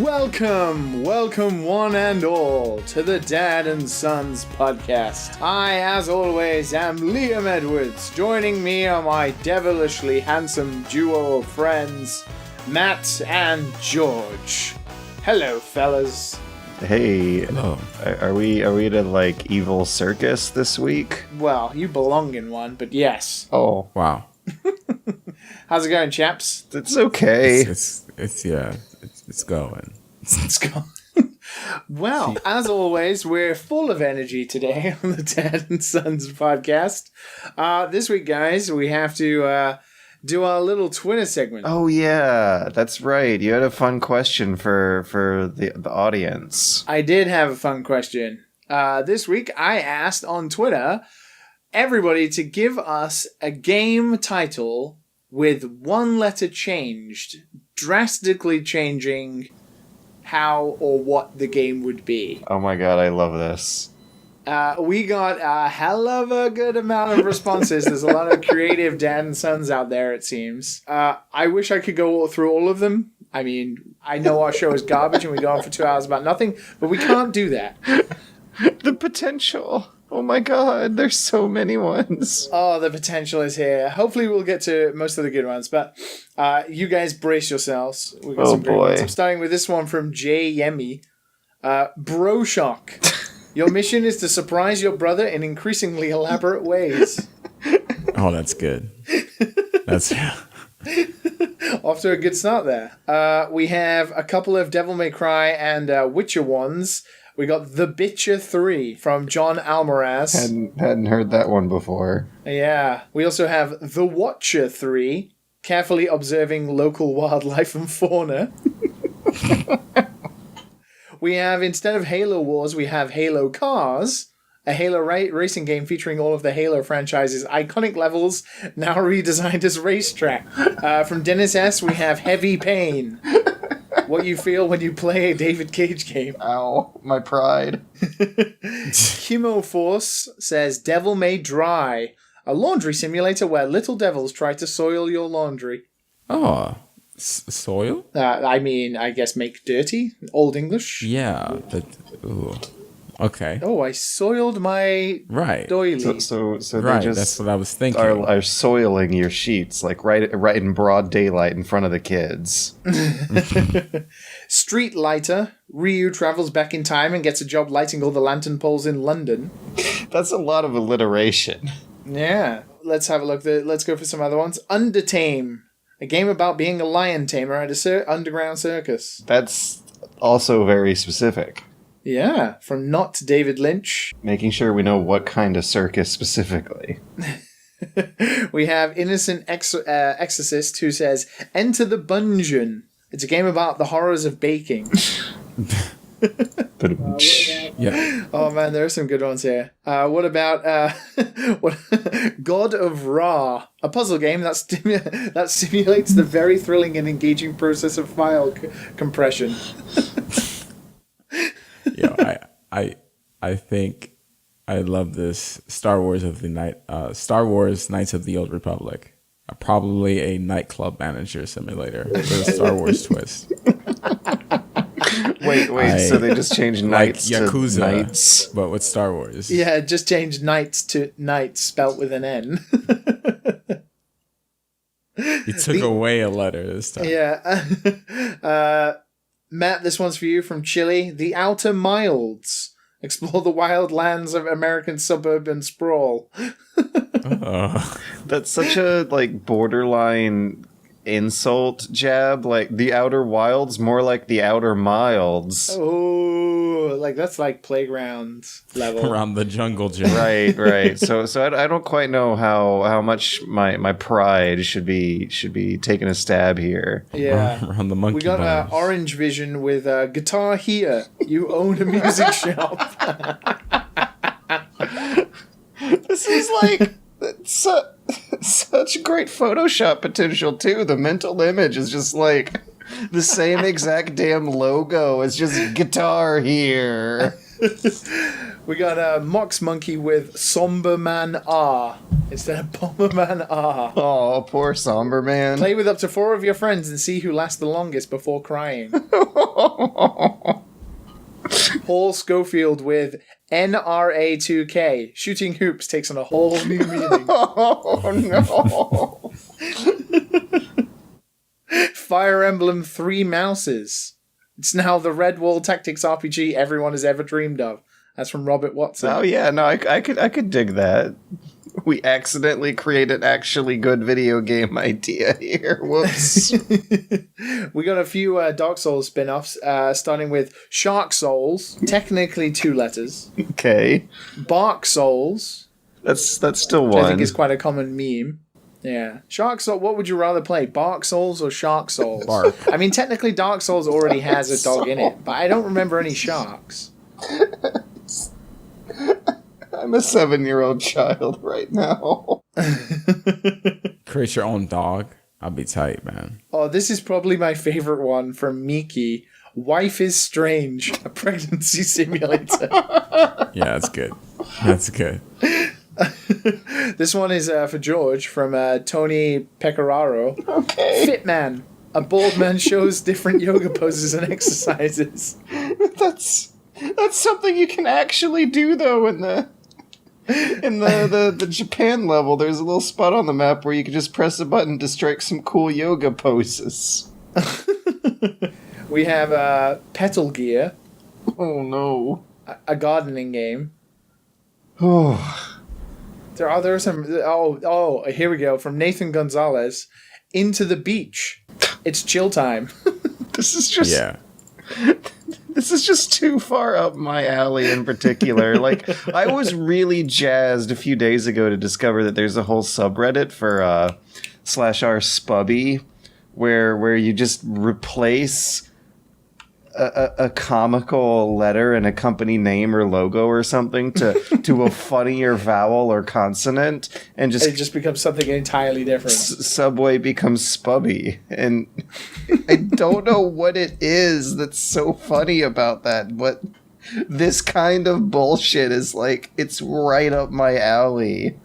Welcome one and all to the Dad and Sons podcast. I, as always, am Liam Edwards. Joining me are my devilishly handsome duo of friends, Matt and George. Hello, fellas. Hey, hello. Are we at a, like, evil circus this week? Well, you belong in one, but yes. Oh. Wow. How's it going, chaps? It's okay. It's going. Let's go. Well, as always, we're full of energy today on the Dad and Sons podcast. This week, guys, we have to do our little Twitter segment. Oh, yeah, that's right. You had a fun question for the audience. I did have a fun question. This week, I asked on Twitter everybody to give us a game title with one letter changed, drastically changing how or what the game would be. Oh my god, I love this. We got a hell of a good amount of responses. There's a lot of creative Dad and Sons out there, it seems. I wish I could go through all of them. I mean, I know our show is garbage and we go on for 2 hours about nothing, but we can't do that. The potential. Oh my god, there's so many ones. Oh, the potential is here. Hopefully we'll get to most of the good ones, but you guys brace yourselves. We've got some great ones. I'm starting with this one from Jay Yemi. Bro Shock. Your mission is to surprise your brother in increasingly elaborate ways. Oh, that's good. That's Off to a good start there. We have a couple of Devil May Cry and Witcher ones. We got The Bitcher 3 from John Almaraz. Hadn't heard that one before. Yeah. We also have The Watcher 3, carefully observing local wildlife and fauna. We have, instead of Halo Wars, we have Halo Cars, a Halo racing game featuring all of the Halo franchise's iconic levels, now redesigned as racetrack. From Dennis S., we have Heavy Pain. What you feel when you play a David Cage game. Ow, my pride. Chemo Force says Devil May Dry, a laundry simulator where little devils try to soil your laundry. Oh, soil? I mean, I guess make dirty? Old English? Yeah, but... Ooh. Okay. Oh, I soiled my doily. So right, they just that's what I was thinking. are soiling your sheets, like right in broad daylight in front of the kids. Street Lighter. Ryu travels back in time and gets a job lighting all the lantern poles in London. That's a lot of alliteration. Yeah. Let's have a look. Let's go for some other ones. Undertame. A game about being a lion tamer at a underground circus. That's also very specific. Yeah, from Not David Lynch. Making sure we know what kind of circus specifically. We have Innocent Exorcist, who says, Enter the Bungeon. It's a game about the horrors of baking. Yeah. Oh man, there are some good ones here. What about God of Ra, a puzzle game that simulates the very thrilling and engaging process of file compression. Yeah, I think I love this Star Wars Knights of the Old Republic. Probably a nightclub manager simulator with a Star Wars twist. Wait, so they just changed knights like Yakuza, to knights? but with Star Wars. Yeah, just changed knights to knights spelt with an N. You took away a letter this time. Yeah. Matt, this one's for you from Chile. The Outer Milds. Explore the wild lands of American suburban sprawl. That's such a, like, borderline insult jab. Like, the Outer Wilds, more like the Outer Milds. Oh, like that's like playground level. Around the jungle gym. Right. So I don't quite know how much my pride should be taking a stab here. Yeah. Around the monkey We got Orange Vision with Guitar Here. You own a music shop. This is like such great Photoshop potential too. The mental image is just like the same exact damn logo. It's just Guitar Here. We got Mox Monkey with Somber Man R. instead of Bomberman R. Oh, poor Somber Man. Play with up to 4 of your friends and see who lasts the longest before crying. Paul Schofield with NRA2K. Shooting hoops takes on a whole new meaning. Oh, no. Fire Emblem 3 Mouses. It's now the Red Wall Tactics RPG everyone has ever dreamed of. That's from Robert Watson. Oh, yeah, no, I could dig that. We accidentally created an actually good video game idea here. Whoops. We got a few Dark Souls spin-offs, starting with Shark Souls, technically 2 letters. Okay. Bark Souls. That's still Which one. I think is quite a common meme. Yeah. Shark Souls, what would you rather play? Bark Souls or Shark Souls? Bark. I mean, technically Dark Souls already has a dog in it, but I don't remember any sharks. I'm a 7-year-old child right now. Create your own dog. I'll be tight, man. Oh, this is probably my favorite one from Miki. Wife is Strange, a pregnancy simulator. Yeah, that's good. That's good. This one is for George from Tony Pecoraro. Okay. Fitman. A bald man shows different yoga poses and exercises. That's something you can actually do, though, in the Japan level. There's a little spot on the map where you can just press a button to strike some cool yoga poses. We have Petal Gear, Oh, no. a gardening game. Oh. There are some... Oh, here we go. From Nathan Gonzalez. Into the Beach. It's chill time. This is just... Yeah. This is just too far up my alley in particular. Like, I was really jazzed a few days ago to discover that there's a whole subreddit for /r Spubby where you just replace a comical letter and a company name or logo or something to a funnier vowel or consonant, and It just becomes something entirely different. Subway becomes Spubby. And I don't know what it is that's so funny about that, but this kind of bullshit is like, it's right up my alley.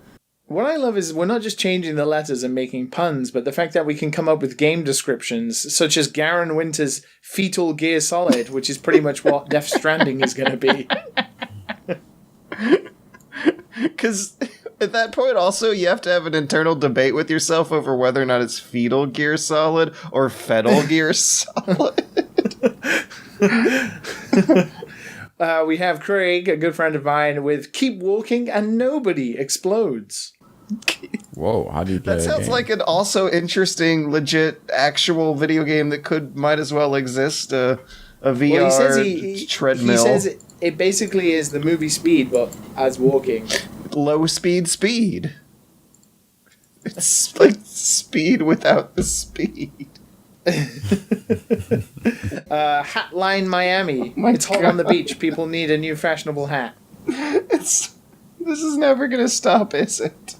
What I love is we're not just changing the letters and making puns, but the fact that we can come up with game descriptions, such as Garen Winter's Fetal Gear Solid, which is pretty much what Death Stranding is going to be. Because at that point, also, you have to have an internal debate with yourself over whether or not it's Fetal Gear Solid or Fetal Gear Solid. We have Craig, a good friend of mine, with Keep Walking and Nobody Explodes. Whoa, how do you play That that sounds game? like an also interesting, legit, actual video game that might as well exist. A VR Well, he says treadmill. He says it basically is the movie Speed, but as walking. Low speed. It's like speed without the speed. Hatline Miami. my It's hot on the beach. People need a new fashionable hat. This is never gonna stop, is it?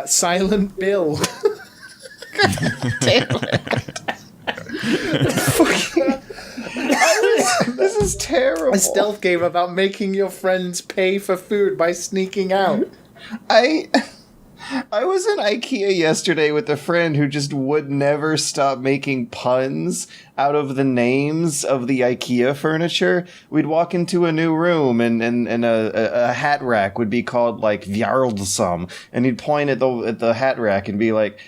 Silent Bill. Damn it. This is terrible. A stealth game about making your friends pay for food by sneaking out. I was in IKEA yesterday with a friend who just would never stop making puns out of the names of the IKEA furniture. We'd walk into a new room and a hat rack would be called like Vjarlsam, and he'd point at the hat rack and be like,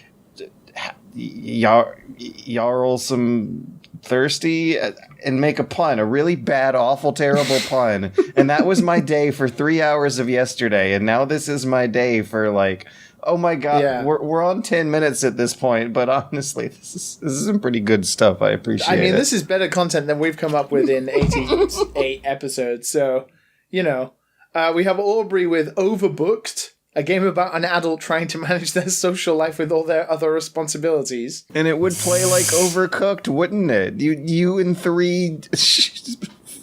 Jarlsam thirsty, and make a pun, a really bad, awful, terrible pun. And that was my day for 3 hours of yesterday, and now this is my day for like, oh my god, Yeah. we're on 10 minutes at this point, but honestly, this is some pretty good stuff. I appreciate it. I mean, this is better content than we've come up with in 88 episodes. So, we have Aubrey with Overbooked, a game about an adult trying to manage their social life with all their other responsibilities. And it would play like Overcooked, wouldn't it? You and 3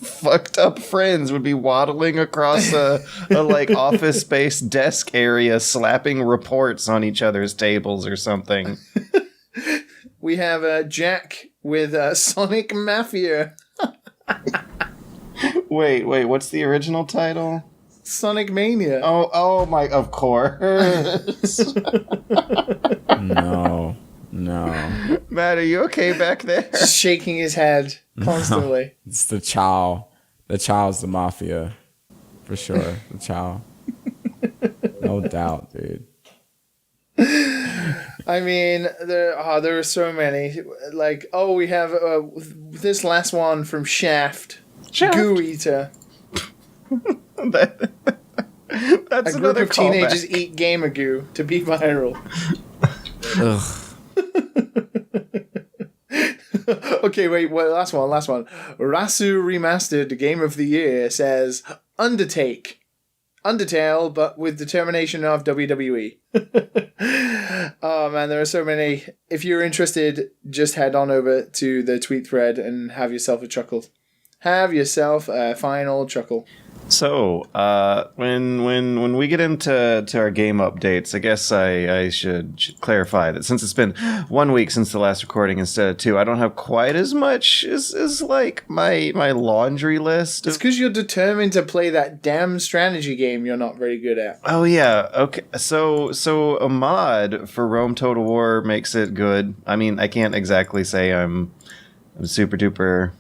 fucked up friends would be waddling across a like office space desk area, slapping reports on each other's tables or something. We have Jack with Sonic Mafia. Wait, what's the original title? Sonic Mania. Oh my! Of course. No. Matt, are you okay back there? Just shaking his head constantly. It's the Chow. The Chow's the mafia. For sure. The Chow. No doubt, dude. I mean, there are so many. Like, we have this last one from Shaft. Goo Eater. That's a group another of teenagers callback. eat gamer goo to be viral. Ugh. Okay, wait, last one. Rasu Remastered Game of the Year says Undertale, but with determination of WWE. Oh man, there are so many. If you're interested, just head on over to the tweet thread and have yourself a chuckle. Have yourself a final chuckle. So, when we get into our game updates, I guess I should clarify that since it's been 1 week since the last recording instead of 2, I don't have quite as much as like my laundry list. It's because you're determined to play that damn strategy game you're not very good at. Oh yeah, okay. So a mod for Rome Total War makes it good. I mean, I can't exactly say I'm super duper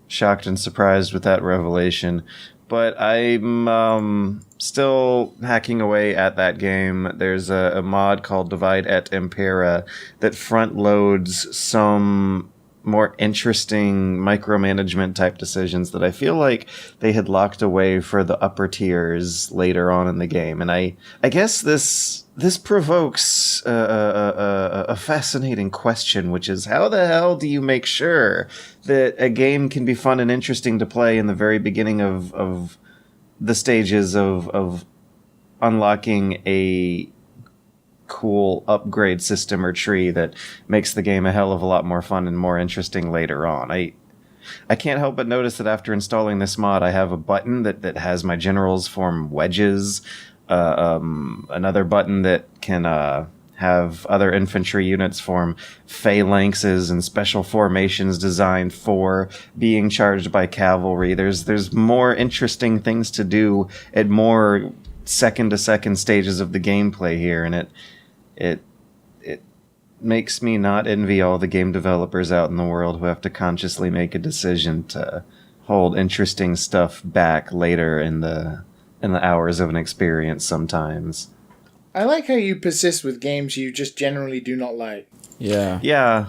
shocked and surprised with that revelation. But I'm still hacking away at that game. There's a mod called Divide et Impera that front loads some more interesting micromanagement type decisions that I feel like they had locked away for the upper tiers later on in the game. And I guess this provokes a fascinating question, which is how the hell do you make sure that a game can be fun and interesting to play in the very beginning of the stages of unlocking a cool upgrade system or tree that makes the game a hell of a lot more fun and more interesting later on. I can't help but notice that after installing this mod, I have a button that has my generals form wedges, another button that can have other infantry units form phalanxes and special formations designed for being charged by cavalry. There's more interesting things to do at more second to second stages of the gameplay here, and it makes me not envy all the game developers out in the world who have to consciously make a decision to hold interesting stuff back later in the hours of an experience sometimes. I like how you persist with games you just generally do not like. Yeah. Yeah.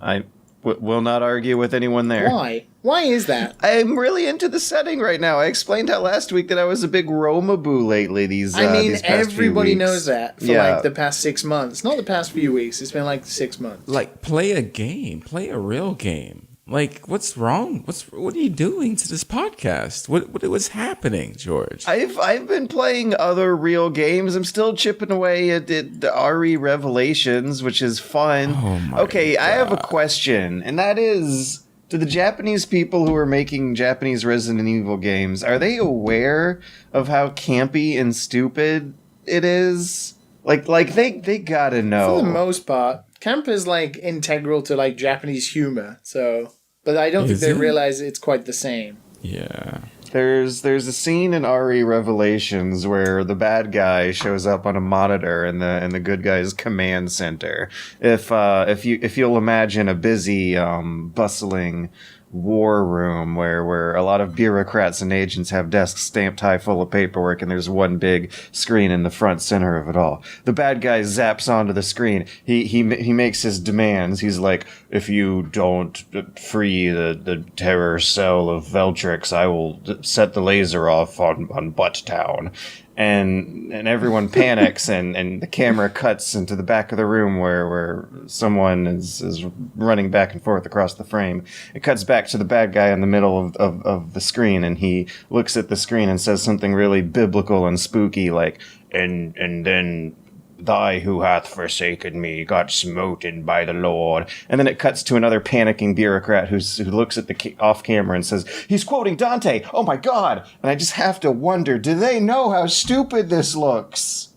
I will not argue with anyone there. Why? Why is that? I'm really into the setting right now. I explained how last week that I was a big Roma-boo lately. These past everybody few weeks. knows that for like the past 6 months. Not the past few weeks. It's been like 6 months. Like, play a game. Play a real game. Like, what's wrong? What are you doing to this podcast? What's happening, George? I've been playing other real games. I'm still chipping away at the RE Revelations, which is fun. Oh my okay, God. I have a question, and that is, do the Japanese people who are making Japanese Resident Evil games, are they aware of how campy and stupid it is? Like they gotta know. For the most part, camp is like integral to like Japanese humor. So, but I don't think they realize it's quite the same. Yeah. There's a scene in RE Revelations where the bad guy shows up on a monitor in the good guy's command center. If you'll imagine a busy, bustling war room where a lot of bureaucrats and agents have desks stamped high full of paperwork, and there's one big screen in the front center of it all. The bad guy zaps onto the screen. He makes his demands. He's like, if you don't free the terror cell of Veltrix, I will set the laser off on Butt Town. And everyone panics, and the camera cuts into the back of the room where someone is running back and forth across the frame. It cuts back to the bad guy in the middle of the screen, and he looks at the screen and says something really biblical and spooky, like, and then thy who hath forsaken me got smoten by the Lord. And then it cuts to another panicking bureaucrat who looks at the off camera and says, he's quoting Dante. Oh my God. And I just have to wonder, do they know how stupid this looks?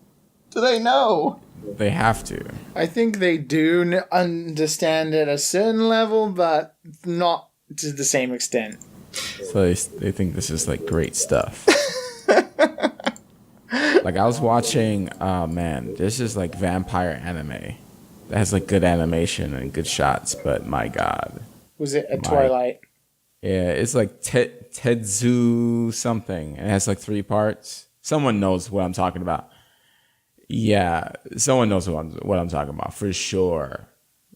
Do they know? They have to. I think they do understand at a certain level, but not to the same extent. So they think this is like great stuff. Like I was watching, man, this is like vampire anime that has like good animation and good shots, but my God. Was it a Twilight? Yeah, it's like Tetsu something. It has like 3 parts. Someone knows what I'm talking about. Yeah, someone knows what I'm talking about for sure.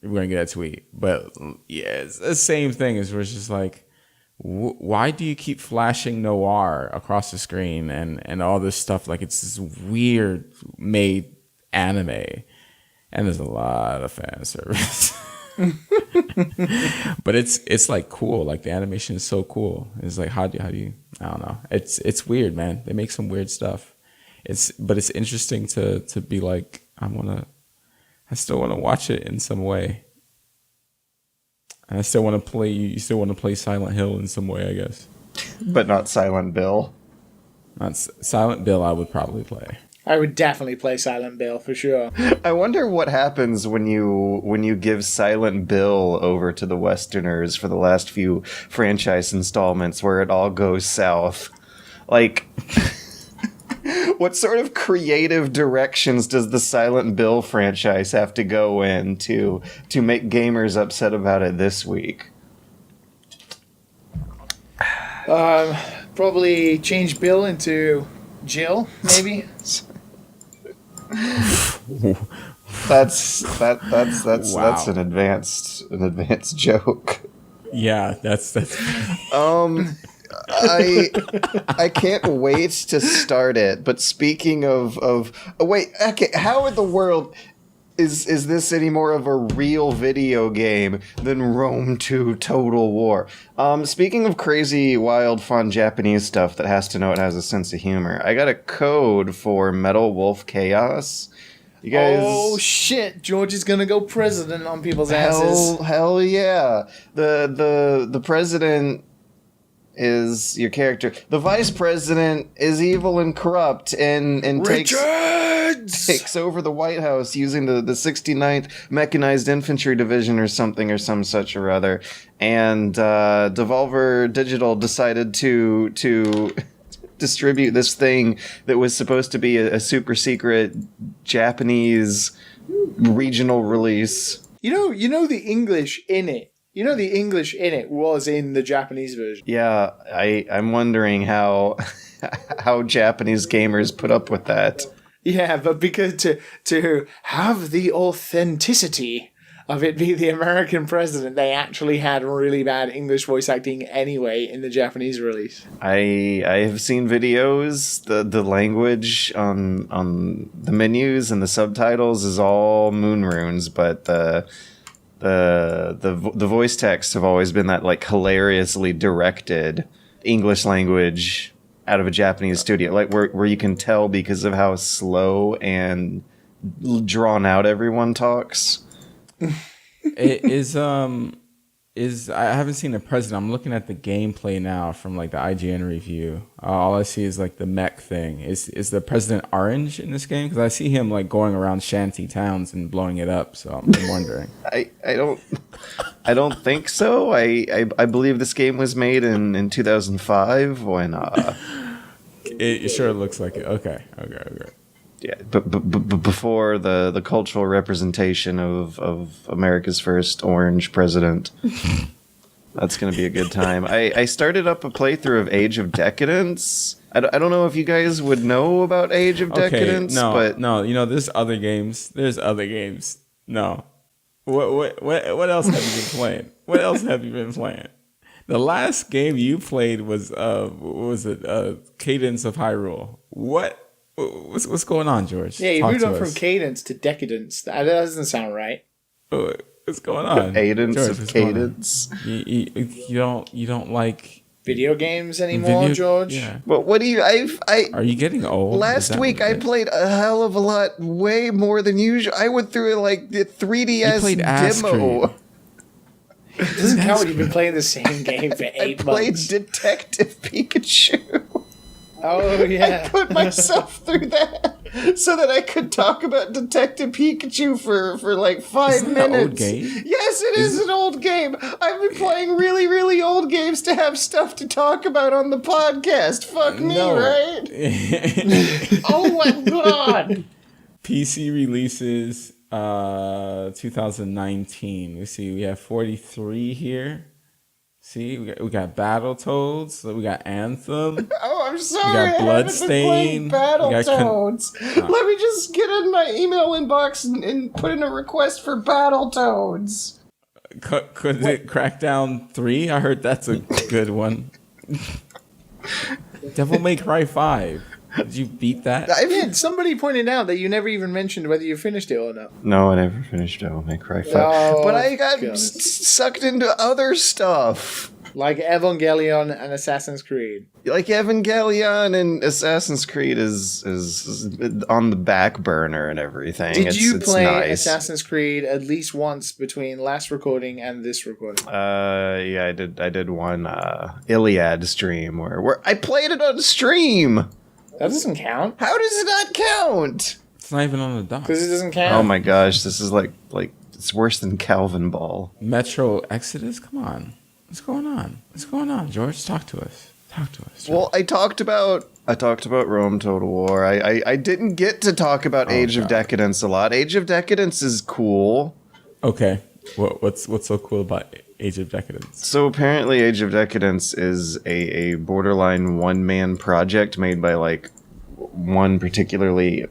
We're gonna get a tweet, but yeah, it's the same thing. As we're just like, why do you keep flashing noir across the screen and all this stuff? Like it's this weird made anime, and there's a lot of fan service. But it's like cool. Like the animation is so cool. It's like how do you I don't know. It's weird, man. They make some weird stuff. But it's interesting to be like I still wanna watch it in some way. And I still want to play. You still want to play Silent Hill in some way, I guess. But not Silent Bill. Not Silent Bill. I would probably play. I would definitely play Silent Bill for sure. I wonder what happens when you give Silent Bill over to the Westerners for the last few franchise installments where it all goes south. Like, what sort of creative directions does the Silent Bill franchise have to go in to make gamers upset about it this week? Probably change Bill into Jill, maybe. That's Wow. an advanced joke. Yeah, that's. I can't wait to start it. But speaking of wait, okay, how in the world is this any more of a real video game than Rome 2 Total War? Speaking of crazy, wild, fun Japanese stuff that has to know it has a sense of humor, I got a code for Metal Wolf Chaos. You guys, Oh shit! George is gonna go president on people's asses. hell yeah! The president is your character. The vice president is evil and corrupt and takes over the White House using the 69th Mechanized Infantry Division or something or some such or other. And Devolver Digital decided to distribute this thing that was supposed to be a super secret Japanese regional release. You know the English in it. You know the English in it was in the Japanese version. Yeah, I'm wondering how Japanese gamers put up with that. Yeah, but because to have the authenticity of it be the American president, they actually had really bad English voice acting anyway in the Japanese release. I have seen videos. The language on the menus and the subtitles is all moon runes, but the voice texts have always been that like hilariously directed English language out of a Japanese studio, like where you can tell because of how slow and drawn out everyone talks. It is I haven't seen the president. I'm looking at the gameplay now from like the IGN review. All I see is like the mech thing. Is the president orange in this game? Because I see him like going around shanty towns and blowing it up. So I'm wondering. I don't think so. I believe this game was made in 2005 when It sure looks like it. Okay. yeah, but before the cultural representation of America's first orange president. That's going to be a good time. I started up a playthrough of Age of Decadence. I don't know if you guys would know about Age of Decadence, but no, there's other games. No. What else have you been playing? What else have you been playing? The last game you played was Cadence of Hyrule. What's going on, George? Yeah, you Talk moved to on from us. cadence to decadence. That doesn't sound right. What's going on? Cadence George, of what's going on? Cadence. You don't like Video games anymore, George? Yeah. Well, what do you? Are you getting old? Is Last that week what I it is? played a hell of a lot, way more than usual. I went through like the 3DS You played Ass demo. Cream. It doesn't count when you've been playing the same game for I 8 played months. Detective Pikachu. Oh, I yeah. put myself through that so that I could talk about Detective Pikachu for like 5 Isn't that an minutes. old game? Yes, it is an old game. I've been playing really, really old games to have stuff to talk about on the podcast. Fuck me, No. right? Oh my god. PC releases 2019. We see we have 43 here. See, we got Battletoads, we got Anthem. Oh, I'm sorry. We got I haven't been playing Bloodstain. Battletoads. Let me just get in my email inbox and put in a request for Battletoads. Could it Crackdown 3? I heard that's a good one. Devil May Cry 5. Did you beat that? Yeah, somebody pointed out that you never even mentioned whether you finished it or not. No, I never finished Devil May Cry 5. Oh, but I got God. sucked into other stuff. Like Evangelion and Assassin's Creed. Like Evangelion and Assassin's Creed is on the back burner and everything. Did you it's play nice. Assassin's Creed at least once between last recording and this recording? Yeah, I did one Iliad stream where I played it on stream. That doesn't count. How does it not count? It's not even on the dock. Because it doesn't count. Oh my gosh, this is like it's worse than Calvin Ball. Metro Exodus? Come on. What's going on? What's going on, George? Talk to us. George. Well, I talked about Rome Total War. I didn't get to talk about Age of Decadence a lot. Age of Decadence is cool. Okay. What's so cool about Age of Decadence? So apparently Age of Decadence is a borderline one-man project made by like one particularly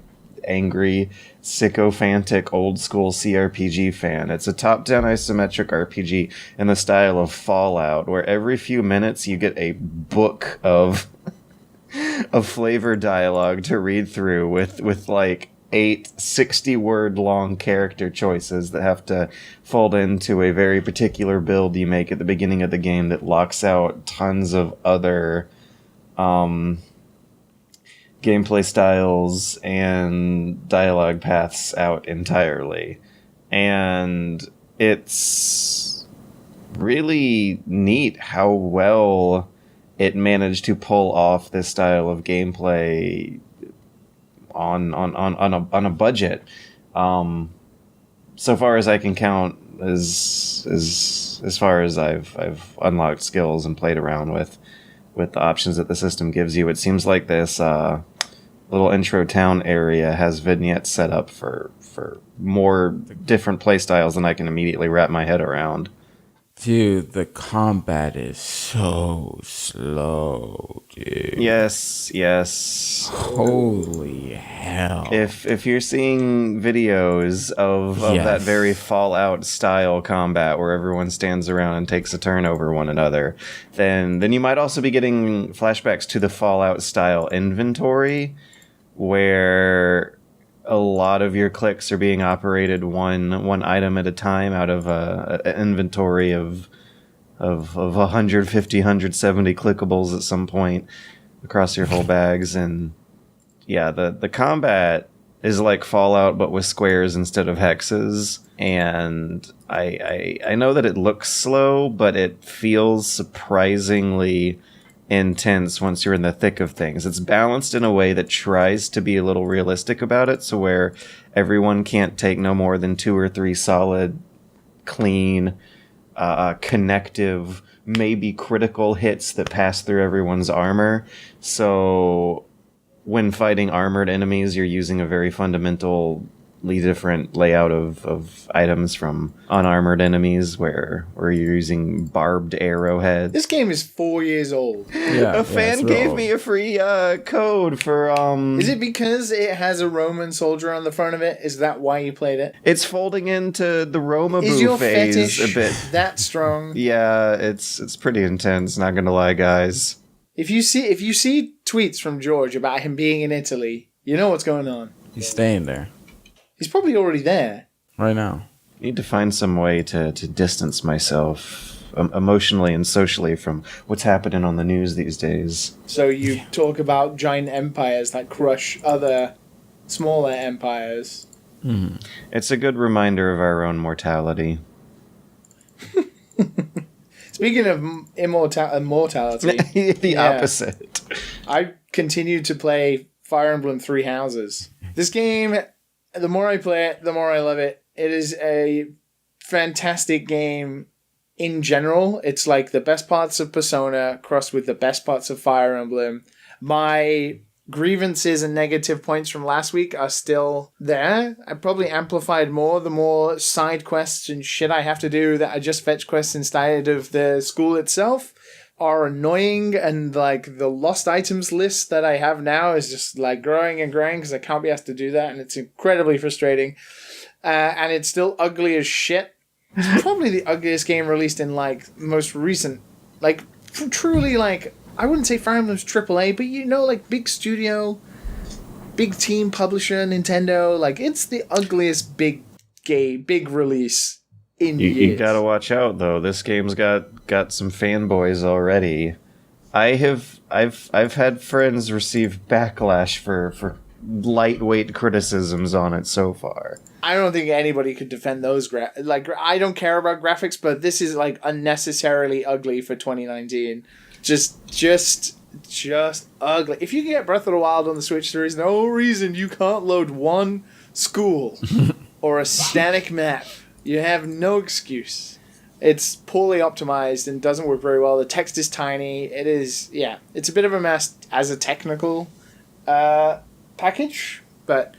angry, sycophantic, old-school CRPG fan. It's a top-down isometric RPG in the style of Fallout, where every few minutes you get a book of flavor dialogue to read through with like 8 60-word long character choices that have to fold into a very particular build you make at the beginning of the game that locks out tons of other gameplay styles and dialogue paths out entirely. And it's really neat how well it managed to pull off this style of gameplay on a budget. So far as I can count, as far as I've unlocked skills and played around with the options that the system gives you, it seems like this little intro town area has vignettes set up for more different play styles than I can immediately wrap my head around. Dude, the combat is so slow, dude. Yes. Holy hell. If you're seeing videos of that very Fallout style combat where everyone stands around and takes a turn over one another, then you might also be getting flashbacks to the Fallout style inventory, where a lot of your clicks are being operated one item at a time out of an inventory of 150, 170 clickables at some point across your whole bags. And yeah, the combat is like Fallout but with squares instead of hexes. And I know that it looks slow, but it feels surprisingly intense once you're in the thick of things. It's balanced in a way that tries to be a little realistic about it, so where everyone can't take no more than 2 or 3 solid, clean, connective, maybe critical hits that pass through everyone's armor. So when fighting armored enemies, you're using a very fundamentally different layout of items from unarmored enemies, where you're using barbed arrowheads. This game is 4 years old. A fan gave me a free code for Is it because it has a Roman soldier on the front of it? Is that why you played it? It's folding into the Roma Is Boo your phase fetish a bit. that strong? Yeah, it's pretty intense, not gonna lie, guys. If you see tweets from George about him being in Italy, you know what's going on. He's staying there He's probably already there. right now. Need to find some way to distance myself emotionally and socially from what's happening on the news these days. So you talk about giant empires that crush other smaller empires. It's a good reminder of our own mortality. Speaking of immortality, The opposite. I continued to play Fire Emblem Three Houses. This game, the more I play it, the more I love it. It is a fantastic game in general. It's like the best parts of Persona crossed with the best parts of Fire Emblem. My grievances and negative points from last week are still there. I probably amplified more the more side quests and shit I have to do that are just fetch quests instead of the school itself are annoying, and like the lost items list that I have now is just like growing and growing because I can't be asked to do that, and it's incredibly frustrating. And it's still ugly as shit. It's probably the ugliest game released in like most recent, like truly like I wouldn't say Fire Emblem's AAA, but you know, like big studio, big team publisher, Nintendo. Like it's the ugliest big release in years. You gotta watch out though. This game's got some fanboys already. I've had friends receive backlash for lightweight criticisms on it so far. I don't think anybody could defend those I don't care about graphics, but this is like unnecessarily ugly for 2019. Just ugly. If you can get Breath of the Wild on the Switch, there is no reason you can't load one school or a static map. You have no excuse. It's poorly optimized and doesn't work very well. The text is tiny. It's a bit of a mess as a technical package, but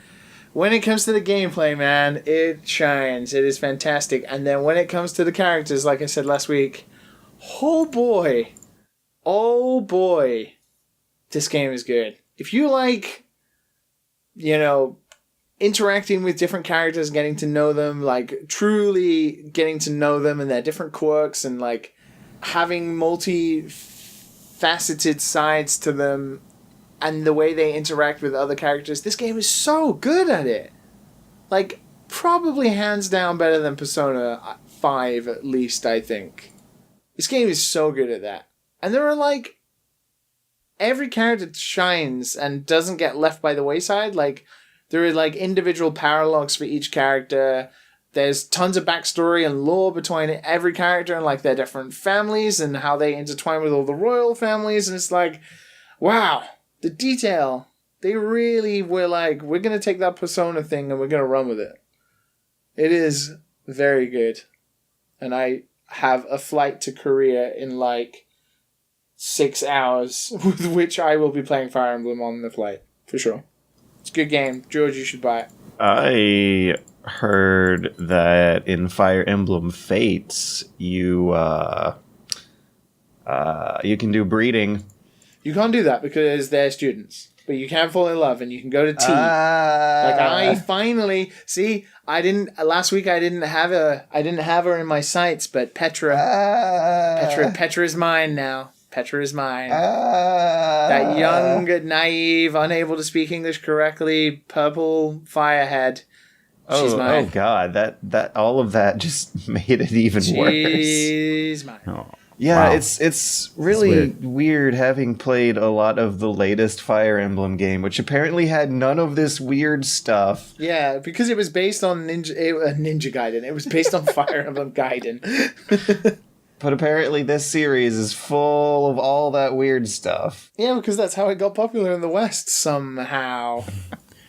when it comes to the gameplay, man, it shines. It is fantastic. And then when it comes to the characters, like I said last week, oh boy, this game is good. If you like, interacting with different characters, getting to know them, like truly getting to know them and their different quirks and like having multi-faceted sides to them and the way they interact with other characters, this game is so good at it. Like, probably hands down better than Persona 5 at least, I think. This game is so good at that. And there are like, every character shines and doesn't get left by the wayside. Like, there are like individual paralogs for each character. There's tons of backstory and lore between every character and like their different families and how they intertwine with all the royal families. And it's like, wow, the detail. They really were like, we're going to take that Persona thing and we're going to run with it. It is very good. And I have a flight to Korea in like 6 hours, with which I will be playing Fire Emblem on the flight, for sure. It's a good game. George, you should buy it. I heard that in Fire Emblem Fates, you can do breeding. You can't do that because they're students. But you can fall in love and you can go to tea. Like I finally last week I didn't have her in my sights, but Petra is mine now. Petra is mine. That young, naive, unable to speak English correctly, purple firehead. She's mine. Oh God, that all of that just made it even worse. She's mine. Oh. Yeah, wow. It's really weird having played a lot of the latest Fire Emblem game, which apparently had none of this weird stuff. Yeah, because it was based on Ninja Gaiden. It was based on Fire Emblem Gaiden. But apparently this series is full of all that weird stuff. Yeah, because that's how it got popular in the West somehow.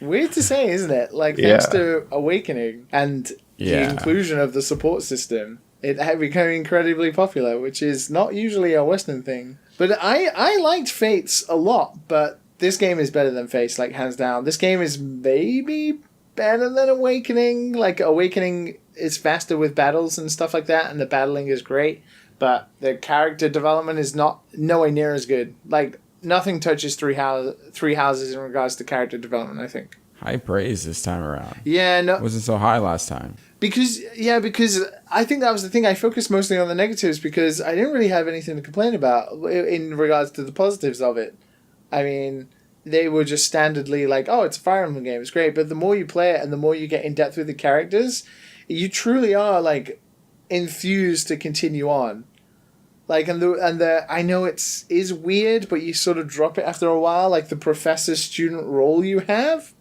Weird to say, isn't it? Like, thanks to Awakening and the inclusion of the support system, it had become incredibly popular, which is not usually a Western thing. But I liked Fates a lot, but this game is better than Fates, like, hands down. This game is maybe better than Awakening. Like, Awakening is faster with battles and stuff like that, and the battling is great, but the character development is nowhere near as good. Like, nothing touches Three Houses in regards to character development, I think. High praise this time around. Yeah, no. It wasn't so high last time. Because I think that was the thing. I focused mostly on the negatives because I didn't really have anything to complain about in regards to the positives of it. I mean, they were just standardly like, oh, it's a Fire Emblem game, it's great. But the more you play it and the more you get in depth with the characters, you truly are like enthused to continue on. Like, and the I know is weird, but you sort of drop it after a while. Like the professor-student role you have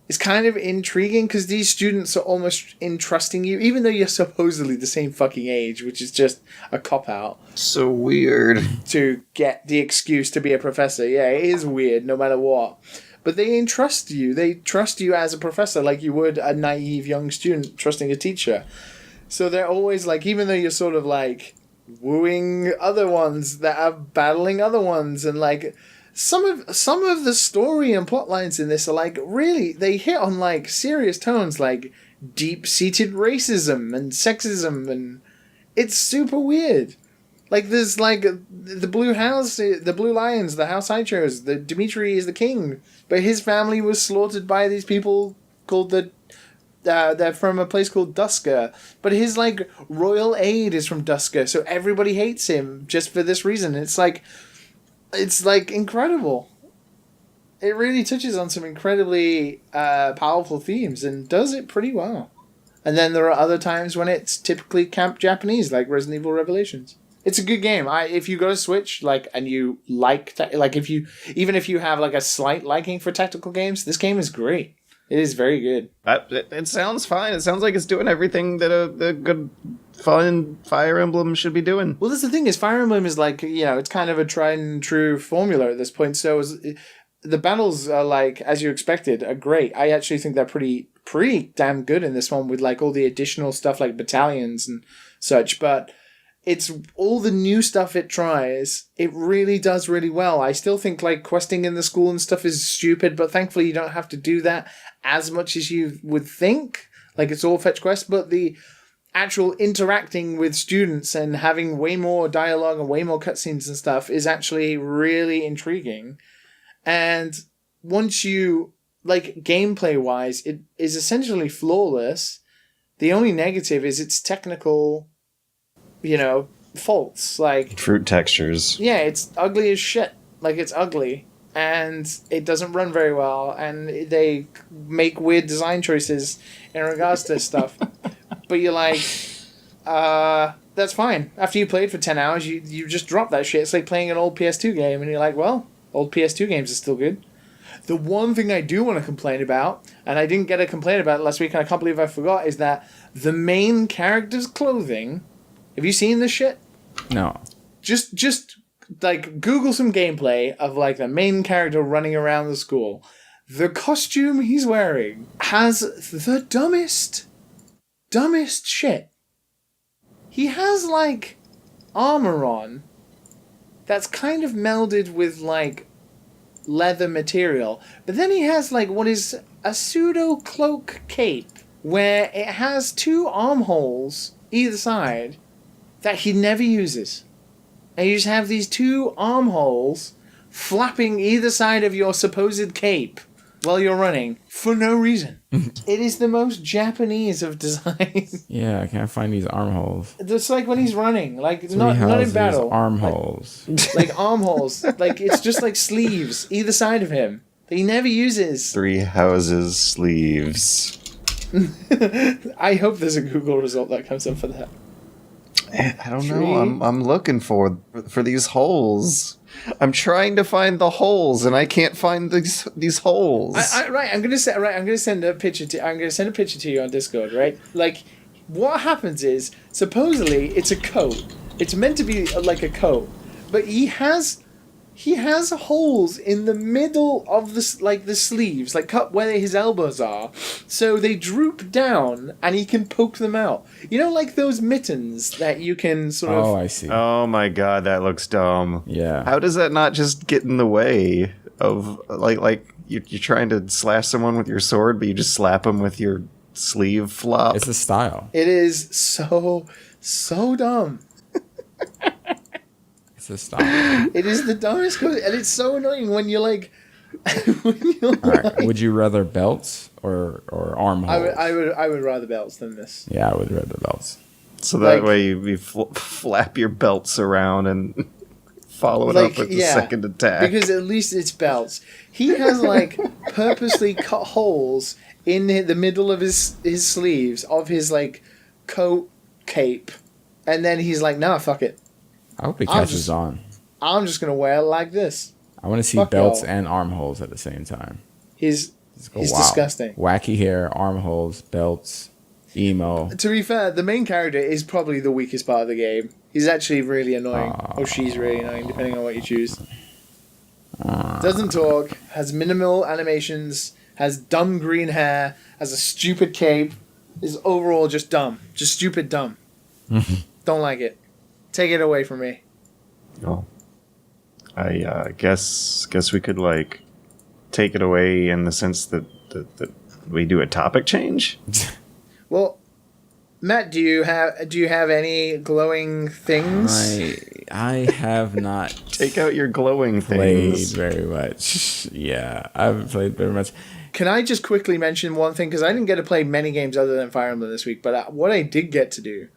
is kind of intriguing because these students are almost entrusting you, even though you're supposedly the same fucking age, which is just a cop-out. So weird. To get the excuse to be a professor. Yeah, it is weird no matter what. But they entrust you. They trust you as a professor like you would a naive young student trusting a teacher. So they're always like, even though you're sort of like wooing other ones that are battling other ones, and like some of the story and plot lines in this are like really, they hit on like serious tones like deep-seated racism and sexism, and it's super weird. Like there's like the Blue House, the Blue Lions, the house I chose. The Dimitri is the king, but his family was slaughtered by these people called they're from a place called Dusker. But his like royal aide is from Dusker, so everybody hates him just for this reason. It's like incredible. It really touches on some incredibly powerful themes and does it pretty well. And then there are other times when it's typically camp Japanese, like Resident Evil Revelations. It's a good game. If you go to Switch, like, and you like, if you have like a slight liking for tactical games, this game is great. It is very good. It sounds fine. It sounds like it's doing everything that a good, fun Fire Emblem should be doing. Well, that's the thing is, Fire Emblem is like, it's kind of a tried and true formula at this point. So the battles are like, as you expected, are great. I actually think they're pretty damn good in this one with like all the additional stuff like battalions and such. But it's all the new stuff it tries. It really does really well. I still think like questing in the school and stuff is stupid, but thankfully you don't have to do that as much as you would think. Like it's all fetch quest, but the actual interacting with students and having way more dialogue and way more cutscenes and stuff is actually really intriguing. And once you, like gameplay wise, it is essentially flawless. The only negative is its technical faults, like fruit textures. Yeah, it's ugly as shit. Like it's ugly, and it doesn't run very well, and they make weird design choices in regards to stuff. But you're like, that's fine. After you played for 10 hours, you just drop that shit. It's like playing an old PS2 game, and you're like, well, old PS2 games are still good. The one thing I do want to complain about, and I didn't get a complaint about it last week, and I can't believe I forgot, is that the main character's clothing. Have you seen this shit? No. Just like Google some gameplay of like the main character running around the school. The costume he's wearing has the dumbest shit. He has like armor on that's kind of melded with like leather material, but then he has like what is a pseudo cloak cape where it has 2 armholes either side that he never uses. And you just have these 2 armholes flapping either side of your supposed cape while you're running for no reason. It is the most Japanese of design. Yeah, I can't find these armholes. Just like when he's running, like not in battle. Armholes. Like armholes. Like it's just like sleeves either side of him that he never uses. 3 houses sleeves. I hope there's a Google result that comes up for that. I don't know. I'm looking for these holes. I'm trying to find the holes, and I can't find these holes. I'm gonna send a picture to you on Discord. Right, like what happens is supposedly it's a coat. It's meant to be like a coat, but he has holes in the middle of the sleeves, like cut where his elbows are, so they droop down and he can poke them out. You know, like those mittens that you can sort of... Oh, I see. Oh my god, that looks dumb. Yeah. How does that not just get in the way of, like you're trying to slash someone with your sword, but you just slap them with your sleeve flop? It's a style. It is so dumb. Style. It is the dumbest code, and it's so annoying when you're like, All right. Would you rather belts or armholes? I would rather belts than this. Yeah, I would rather belts. So that way you flap your belts around and follow it up with the second attack. Because at least it's belts. He has like purposely cut holes in the middle of his sleeves of his like coat cape, and then he's like, "Nah, fuck it. I hope it catches on. I'm just gonna wear it like this." I want to see belts and armholes at the same time. His He's disgusting. Wacky hair, armholes, belts, emo. To be fair, the main character is probably the weakest part of the game. He's actually really annoying. Or she's really annoying, depending on what you choose. Doesn't talk, has minimal animations, has dumb green hair, has a stupid cape, is overall just dumb. Just stupid dumb. Don't like it. Take it away from me. Oh. I guess we could, like, take it away in the sense that we do a topic change? Well, Matt, do you have any glowing things? I have not Take out your glowing played things. very much. Yeah, I haven't played very much. Can I just quickly mention one thing? Because I didn't get to play many games other than Fire Emblem this week, but what I did get to do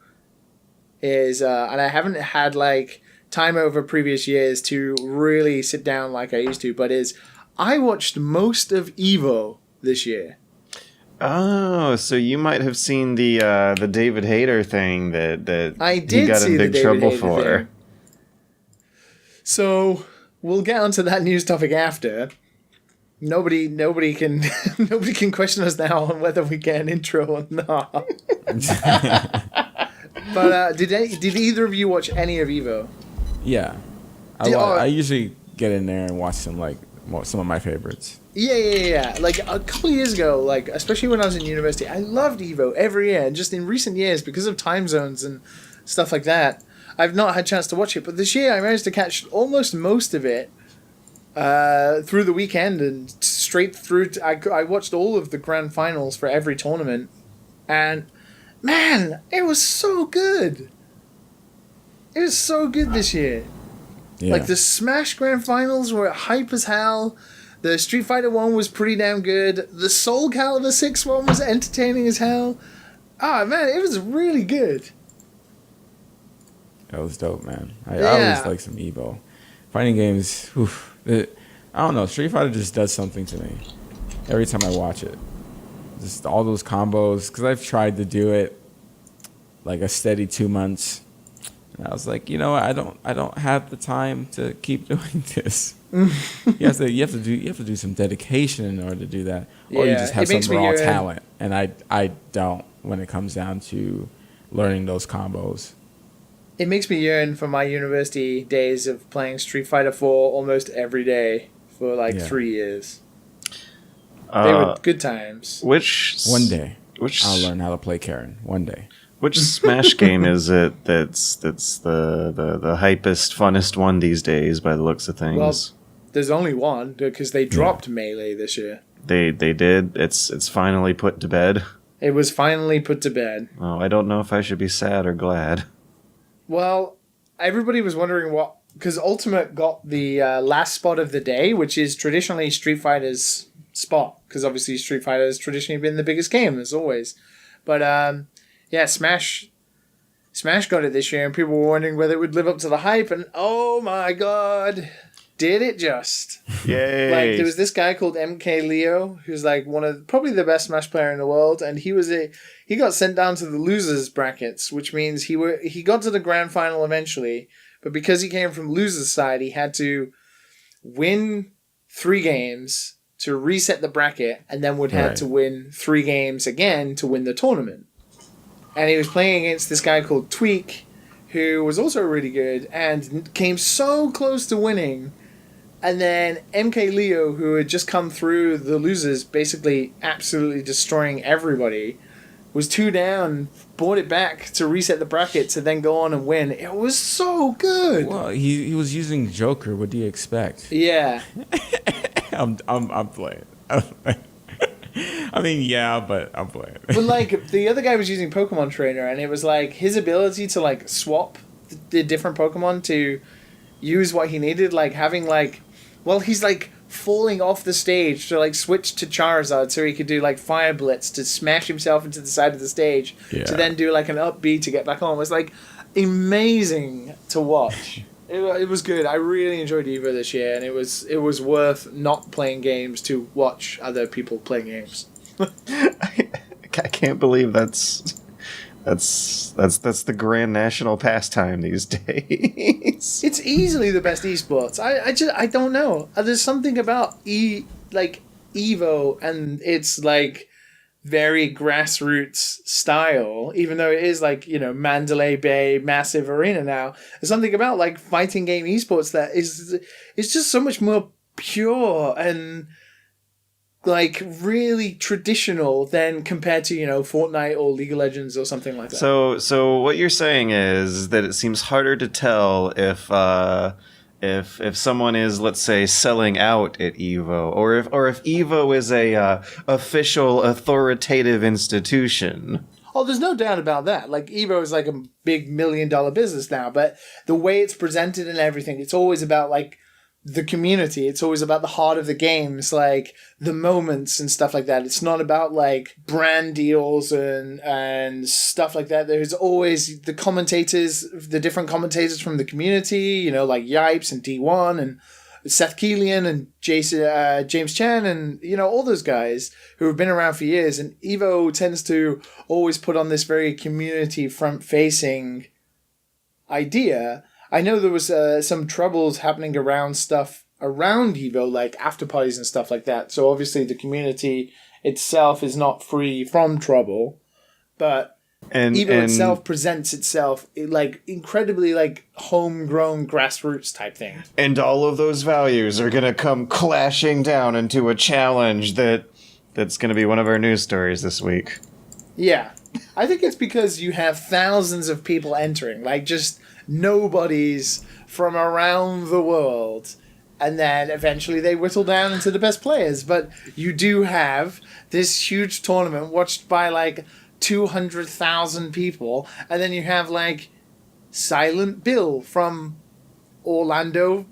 is, and I haven't had, like, time over previous years to really sit down like I used to, but I watched most of EVO this year. Oh, so you might have seen the David Hayter thing that I he did got see in the big David trouble Hayter for. thing. So we'll get onto that news topic after. Nobody can nobody can question us now on whether we get an intro or not. But did either of you watch any of EVO? Yeah, I usually get in there and watch some of my favorites. Yeah. Like a couple of years ago, like especially when I was in university, I loved EVO every year. And just in recent years, because of time zones and stuff like that, I've not had a chance to watch it. But this year, I managed to catch almost most of it through the weekend and straight through. I watched all of the grand finals for every tournament, and man, it was so good. It was so good this year. Yeah. Like the Smash grand finals were hype as hell. The Street Fighter 1 was pretty damn good. The Soul Calibur 6 one was entertaining as hell. Ah, man, it was really good. That was dope, man. I Yeah. always like some Evo. Fighting games, I don't know. Street Fighter just does something to me every time I watch it. Just all those combos, because I've tried to do it like a steady 2 months. And I was like, you know what? I don't have the time to keep doing this. you have to do some dedication in order to do that, or you just have some raw talent. And I don't when it comes down to learning those combos. It makes me yearn for my university days of playing Street Fighter 4 almost every day for 3 years. They were good times. One day I'll learn how to play Karen. One day. Which Smash game is it that's the hypest, funnest one these days by the looks of things? Well, there's only one because they dropped Melee this year. They did. It's finally put to bed. It was finally put to bed. Oh, I don't know if I should be sad or glad. Well, everybody was wondering because Ultimate got the last spot of the day, which is traditionally Street Fighter's spot, because obviously Street Fighter has traditionally been the biggest game, as always. But yeah, Smash got it this year, and people were wondering whether it would live up to the hype, and oh my god, did it just. Yay. Like, there was this guy called MK Leo, who's like probably the best Smash player in the world, and he got sent down to the losers brackets, which means he got to the grand final eventually, but because he came from losers side, he had to win 3 games to reset the bracket, and then would have to win 3 games again to win the tournament. And he was playing against this guy called Tweak, who was also really good, and came so close to winning. And then MK Leo, who had just come through the losers, basically absolutely destroying everybody, was 2 down, brought it back to reset the bracket to then go on and win. It was so good. Well, he was using Joker. What do you expect? Yeah. I'm playing. I mean, yeah, but I'm playing. But like the other guy was using Pokemon Trainer, and it was like his ability to like swap the different Pokemon to use what he needed, like having like, well, he's like falling off the stage to like switch to Charizard so he could do like Fire Blitz to smash himself into the side of the stage to then do like an up B to get back on. It was like amazing to watch. It was good. I really enjoyed EVO this year, and it was worth not playing games to watch other people play games. I can't believe that's the grand national pastime these days. It's easily the best esports. I don't know. There's something about Evo and it's like very grassroots style, even though it is like, Mandalay Bay massive arena now. There's something about like fighting game esports that is just so much more pure and like really traditional than compared to, Fortnite or League of Legends or something like that. So what you're saying is that it seems harder to tell if someone is, let's say, selling out at Evo, or if Evo is a official authoritative institution. Oh, there's no doubt about that. Like, Evo is like a big $1 million business now, but the way it's presented and everything, it's always about like the community. It's always about the heart of the games, like the moments and stuff like that. It's not about like brand deals and stuff like that. There's always the commentators, the different commentators from the community, like Yipes and D1 and Seth Keelan and James Chen and, all those guys who have been around for years. And Evo tends to always put on this very community front-facing idea. I know there was some troubles happening around stuff around Evo, like after parties and stuff like that. So obviously the community itself is not free from trouble, but Evo itself presents itself like incredibly like homegrown grassroots type thing. And all of those values are going to come clashing down into a challenge that's going to be one of our news stories this week. Yeah. I think it's because you have thousands of people entering, like just nobodies from around the world, and then eventually they whittle down into the best players. But you do have this huge tournament watched by like 200,000 people, and then you have like Silent Bill from Orlando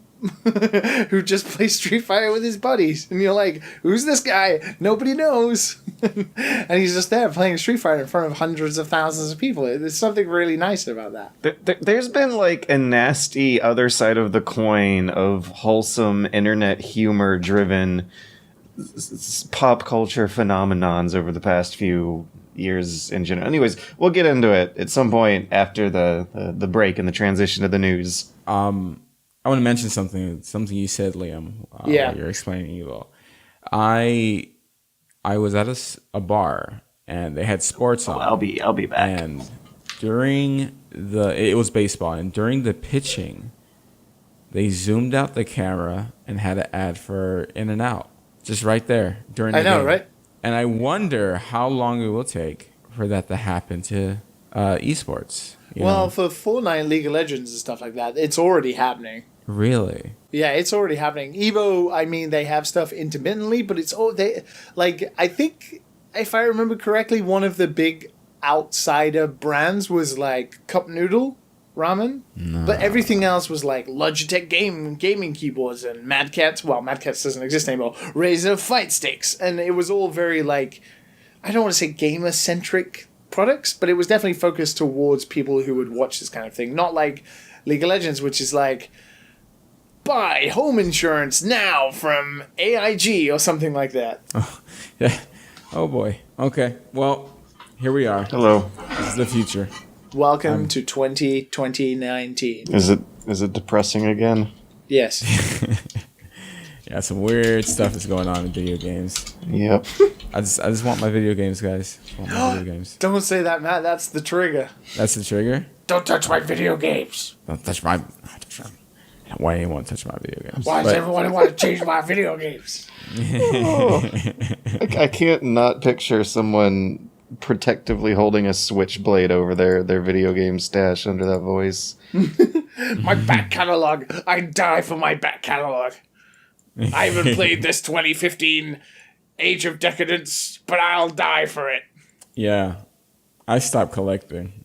who just plays Street Fighter with his buddies, and you're like, who's this guy? Nobody knows. And he's just there playing Street Fighter in front of hundreds of thousands of people. There's something really nice about that. There's been like a nasty other side of the coin of wholesome internet humor driven pop culture phenomenons over the past few years in general. Anyways, we'll get into it at some point after the break and the transition to the news. I want to mention something you said, Liam. Yeah. You're explaining Evo. I was at a bar and they had sports on. I'll be back. And it was baseball, and during the pitching, they zoomed out the camera and had an ad for In and Out, just right there during the game. Right? And I wonder how long it will take for that to happen to esports. For Fortnite, League of Legends and stuff like that, it's already happening. Really? Yeah, it's already happening. Evo, I mean, they have stuff intermittently, but it's all I think if I remember correctly, one of the big outsider brands was like Cup Noodle Ramen. No. But everything else was like Logitech gaming keyboards and Mad Catz. Well, Mad Catz doesn't exist anymore. Razer fight sticks. And it was all very like, I don't want to say gamer centric products, but it was definitely focused towards people who would watch this kind of thing. Not like League of Legends, which is like, buy home insurance now from AIG or something like that. Oh, yeah. Oh boy. Okay. Well, here we are. Hello. This is the future. Welcome to 2019. Is it depressing again? Yes. Yeah, some weird stuff is going on in video games. Yep. I just want my video games, guys. I want my video games. Don't say that, Matt. That's the trigger. That's the trigger? Don't touch my video games. Don't touch my... Why do you want to touch my video games? Why does everyone want to change my video games? I can't not picture someone protectively holding a switchblade over their video game stash under that voice. My back catalog. I die for my back catalog. I haven't played this 2015 Age of Decadence, but I'll die for it. Yeah. I stopped collecting.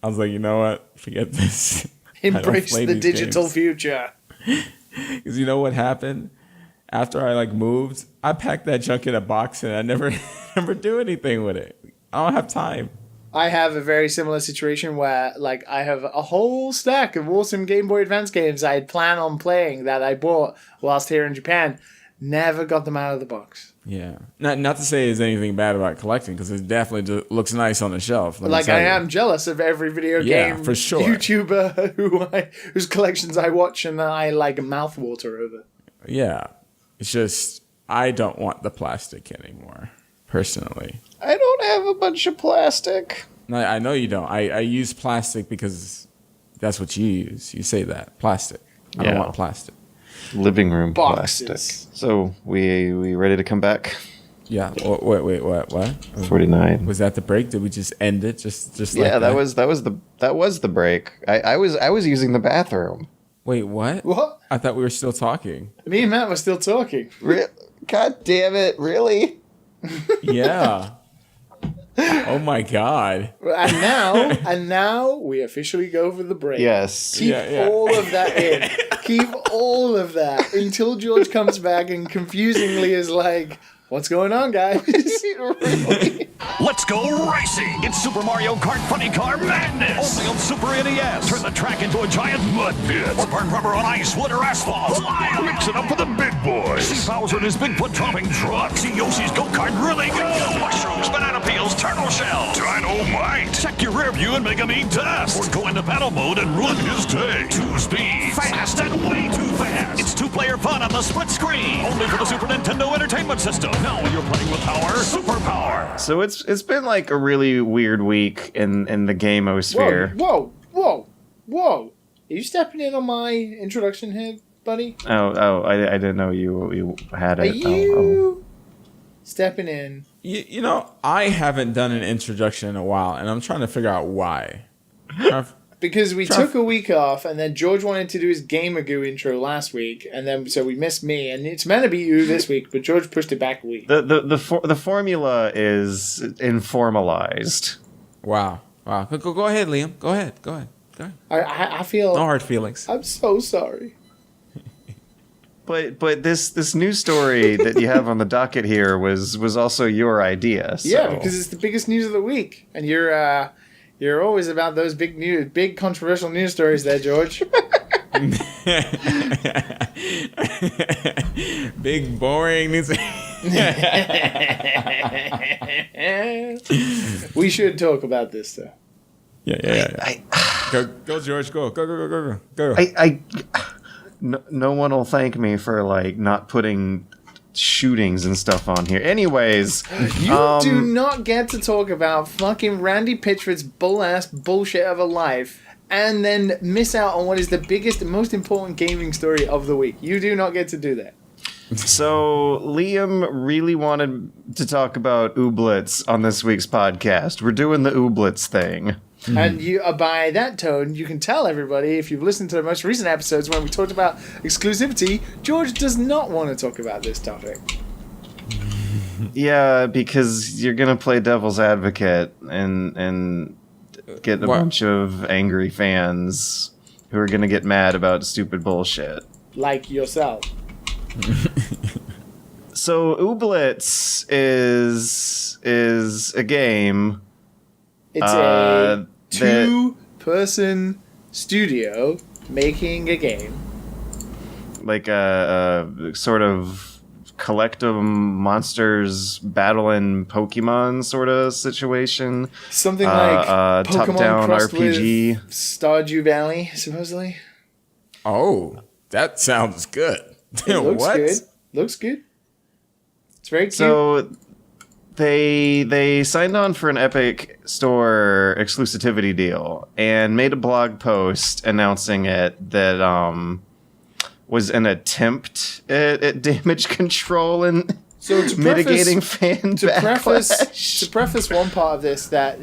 I was like, you know what? Forget this. Embrace the digital future. Because you know what happened? After I moved, I packed that junk in a box and I never do anything with it. I don't have time. I have a very similar situation where I have a whole stack of awesome Game Boy Advance games I had planned on playing that I bought whilst here in Japan. Never got them out of the box. Yeah. Not to say there's anything bad about collecting, because it definitely looks nice on the shelf. I am jealous of every video game for sure. YouTuber whose collections I watch and I mouthwater over. Yeah. It's just, I don't want the plastic anymore, personally. I don't have a bunch of plastic. No, I know you don't. I use plastic because that's what you use. You say that. Plastic. I don't want plastic. Living room Boxes. plastic. So we ready to come back? Yeah. Wait. What? 49. Was that the break? Did we just end it? Just like Yeah, that was the break. I was using the bathroom. Wait, what? What? I thought we were still talking. Me and Matt were still talking. God damn it! Really? Yeah. Oh my god. And now we officially go for the break. Yes. Keep all of that in. Keep all of that until George comes back and confusingly is like, "What's going on, guys?" Really? Let's go racing! It's Super Mario Kart Funny Car Madness! Only on Super NES! Turn the track into a giant mud pit! Or burn rubber on ice, wood, or asphalt! Mix it up with the big boys! See Bowser and his Bigfoot dropping truck! See Yoshi's go-kart really go! Mushrooms, banana peels, turtle shells! Dynamite! Check your rear view and make him eat dust! Or go into battle mode and ruin his day! 2 speeds! Fast and way too fast! It's 2-player fun on the split screen! Only for the Super Nintendo Entertainment System! Now you're playing with power, superpower! So it's been like a really weird week in the gameosphere. Whoa! Are you stepping in on my introduction here, buddy? I didn't know you had Are it. you stepping in? You know, I haven't done an introduction in a while, and I'm trying to figure out why. Because we took a week off, and then George wanted to do his Gamergoo intro last week, and then so we missed me, and it's meant to be you this week, but George pushed it back a week. The formula is informalized. Wow. Go ahead, Liam. Go ahead. I feel No hard feelings. I'm so sorry. But this news story that you have on the docket here was also your idea. So. Yeah, because it's the biggest news of the week, and you're always about those big controversial news stories there, George. Big boring news. We should talk about this though. Yeah. Go, George. Go. No one will thank me for like not putting shootings and stuff on here. Anyways, You do not get to talk about fucking Randy Pitchford's bull-ass bullshit of a life and then miss out on what is the biggest and most important gaming story of the week. You do not get to do that. So Liam really wanted to talk about ooblets on this week's podcast. We're doing the ooblets thing. Mm-hmm. And you, by that tone, you can tell everybody, if you've listened to the most recent episodes when we talked about exclusivity, George does not want to talk about this topic. Yeah, because you're gonna play devil's advocate and get a bunch of angry fans who are gonna get mad about stupid bullshit. Like yourself. So ooblets is a game. It's a two-person studio making a game. Like a sort of collective monsters battling Pokemon sort of situation. Something like Pokemon top-down crossed RPG. with Stardew Valley, supposedly. Oh, that sounds good. It looks What? good. Looks good. It's very cute. So they signed on for an Epic Store exclusivity deal and made a blog post announcing it that was an attempt at damage control and mitigating fan backlash. To preface one part of this that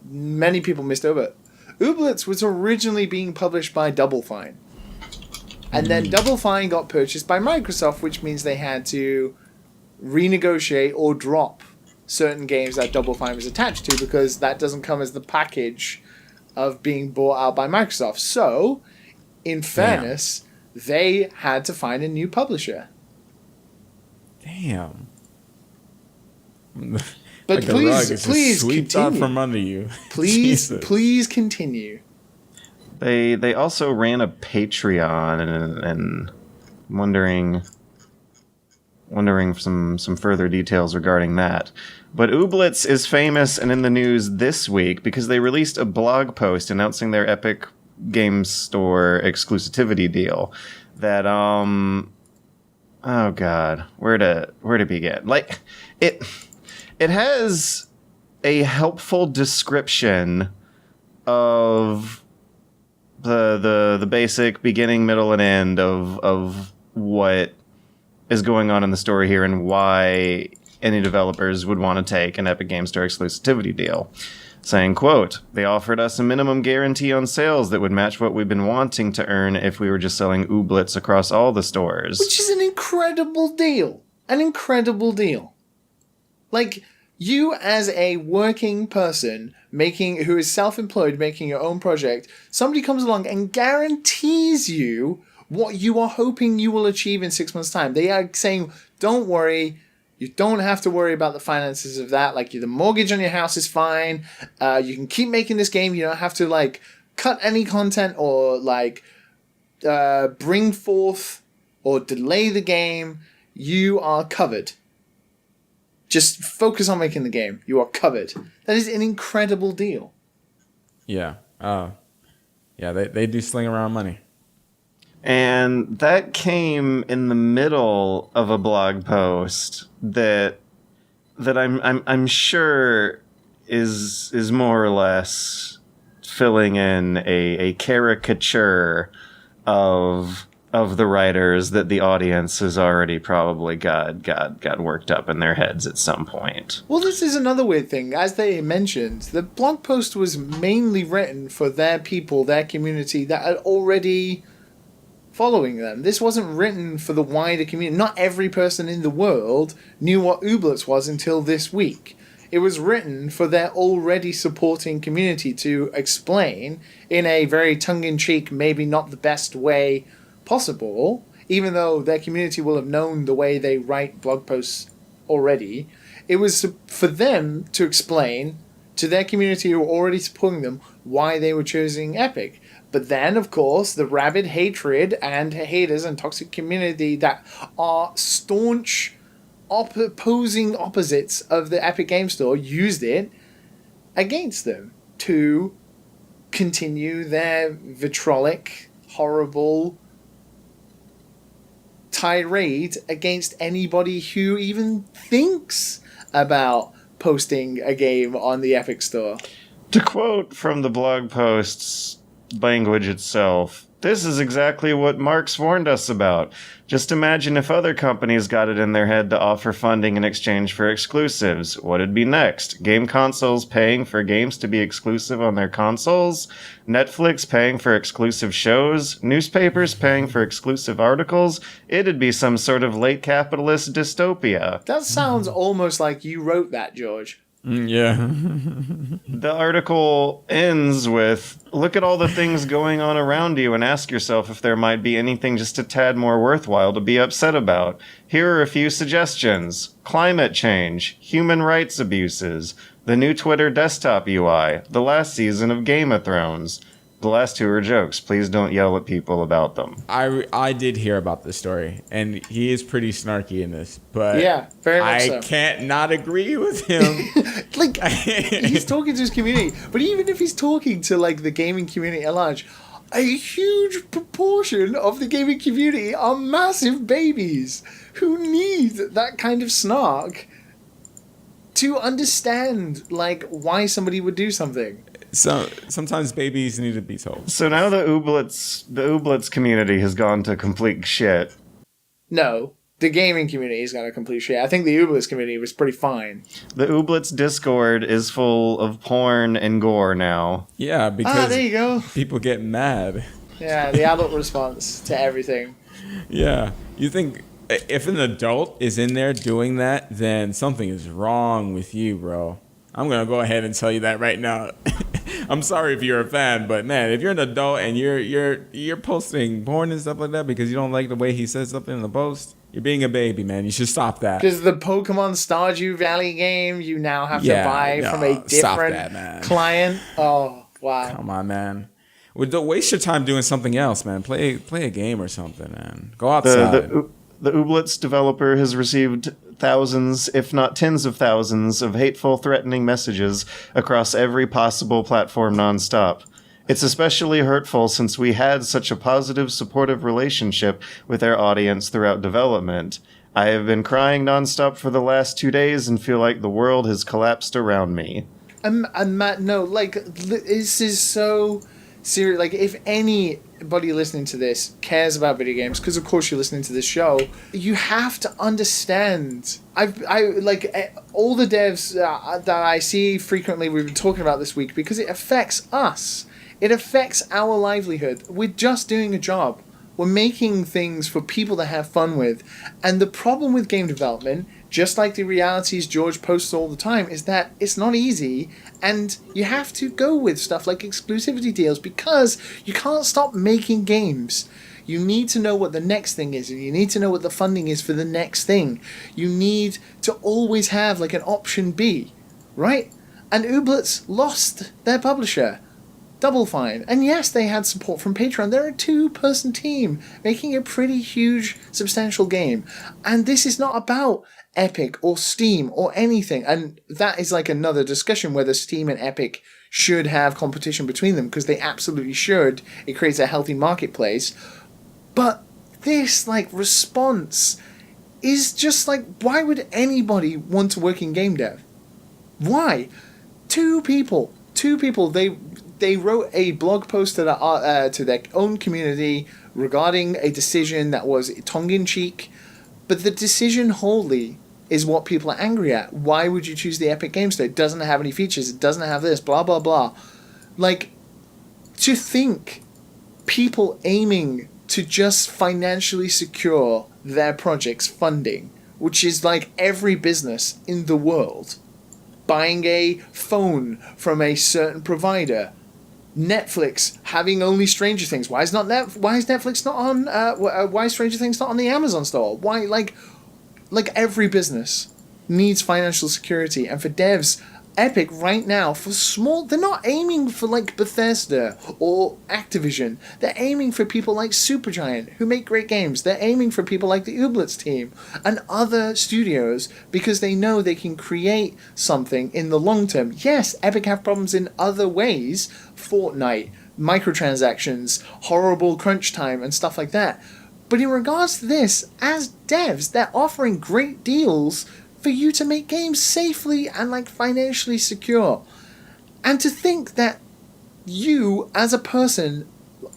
many people missed over, Ooblets was originally being published by Double Fine. And then Double Fine got purchased by Microsoft, which means they had to renegotiate or drop certain games that Double Fine was attached to because that doesn't come as the package of being bought out by Microsoft. So, in fairness, they had to find a new publisher. Damn. But Like a rug, it's please just swept out continue. from under you. Please, Jesus. please continue. They also ran a Patreon and wondering some further details regarding that. But Ooblets is famous and in the news this week because they released a blog post announcing their Epic Games Store exclusivity deal that oh god, where to begin? Like, it has a helpful description of the basic beginning, middle, and end of what is going on in the story here and why any developers would want to take an Epic Game Store exclusivity deal. Saying, quote, they offered us a minimum guarantee on sales that would match what we've been wanting to earn if we were just selling ooblets across all the stores. Which is an incredible deal. An incredible deal. Like, you as a working person who is self-employed, making your own project, somebody comes along and guarantees you what you are hoping you will achieve in 6 months' time. They are saying, don't worry, you don't have to worry about the finances of that. Like, the mortgage on your house is fine. You can keep making this game. You don't have to, like, cut any content or, like, bring forth or delay the game. You are covered. Just focus on making the game. You are covered. That is an incredible deal. Yeah. Yeah, they do sling around money. And that came in the middle of a blog post that I'm sure is more or less filling in a caricature of the writers that the audience has already probably got worked up in their heads at some point. Well, this is another weird thing. As they mentioned, the blog post was mainly written for their people, their community that are already following them. This wasn't written for the wider community. Not every person in the world knew what ooblets was until this week. It was written for their already supporting community to explain in a very tongue-in-cheek, maybe not the best way possible, even though their community will have known the way they write blog posts already. It was for them to explain to their community who were already supporting them why they were choosing Epic. But then, of course, the rabid hatred and haters and toxic community that are staunch opposing opposites of the Epic Game Store used it against them to continue their vitriolic, horrible tirade against anybody who even thinks about posting a game on the Epic Store. To quote from the blog post's language itself, this is exactly what Marx warned us about. Just imagine if other companies got it in their head to offer funding in exchange for exclusives. What'd be next? Game consoles paying for games to be exclusive on their consoles? Netflix paying for exclusive shows? Newspapers paying for exclusive articles? It'd be some sort of late capitalist dystopia. That sounds almost like you wrote that, George. Yeah. The article ends with, look at all the things going on around you and ask yourself if there might be anything just a tad more worthwhile to be upset about. Here are a few suggestions. Climate change, human rights abuses, the new Twitter desktop UI, the last season of Game of Thrones. The last two are jokes. Please don't yell at people about them. I did hear about this story, and he is pretty snarky in this, but yeah, very much so. I can't not agree with him. Like, he's talking to his community, but even if he's talking to, like, the gaming community at large, a huge proportion of the gaming community are massive babies who need that kind of snark to understand, like, why somebody would do something. So sometimes babies need to be told. So now the ooblets community has gone to complete shit. No, the gaming community has got a complete shit. I think the ooblets community was pretty fine. The ooblets Discord is full of porn and gore now. Yeah, because there you go. People get mad. Yeah, the adult response to everything. Yeah, you think if an adult is in there doing that, then something is wrong with you, bro. I'm gonna go ahead and tell you that right now. I'm sorry if you're a fan, but man, if you're an adult and you're posting porn and stuff like that because you don't like the way he says something in the post, you're being a baby, man. You should stop that. Because the Pokemon Stardew Valley game, you now have to buy from a different client. Oh, wow. Come on, man. Well, don't waste your time doing something else, man. Play a game or something, man. Go outside. The ooblets developer has received thousands, if not tens of thousands, of hateful, threatening messages across every possible platform nonstop. It's especially hurtful since we had such a positive, supportive relationship with our audience throughout development. I have been crying nonstop for the last 2 days and feel like the world has collapsed around me. And Matt, no, like, this is so serious. Like, if anybody listening to this cares about video games, because of course you're listening to this show, you have to understand. All the devs that I see frequently, we've been talking about this week, because it affects us. It affects our livelihood. We're just doing a job. We're making things for people to have fun with. And the problem with game development, just like the realities George posts all the time, is that it's not easy, and you have to go with stuff like exclusivity deals because you can't stop making games. You need to know what the next thing is, and you need to know what the funding is for the next thing. You need to always have like an option B, right? And Ooblets lost their publisher. Double Fine. And yes, they had support from Patreon. They're a 2-person team making a pretty huge, substantial game. And this is not about Epic or Steam or anything. And that is like another discussion whether Steam and Epic should have competition between them, because they absolutely should. It creates a healthy marketplace. But this, like, response is just like, why would anybody want to work in game dev? Why? Two people, they wrote a blog post to their own community regarding a decision that was tongue-in-cheek, but the decision wholly is what people are angry at. Why would you choose the Epic Game Store? It doesn't have any features, it doesn't have this, blah, blah, blah. Like, to think people aiming to just financially secure their project's funding, which is like every business in the world, buying a phone from a certain provider, Netflix having only Stranger Things. Why is Netflix not on? Why is Stranger Things not on the Amazon store? Why, like every business needs financial security, and for devs, Epic right now, for small, they're not aiming for like Bethesda or Activision. They're aiming for people like Supergiant who make great games. They're aiming for people like the Ooblets team and other studios because they know they can create something in the long term. Yes, Epic have problems in other ways, Fortnite, microtransactions, horrible crunch time and stuff like that. But in regards to this, as devs, they're offering great deals for you to make games safely and like financially secure. And to think that you as a person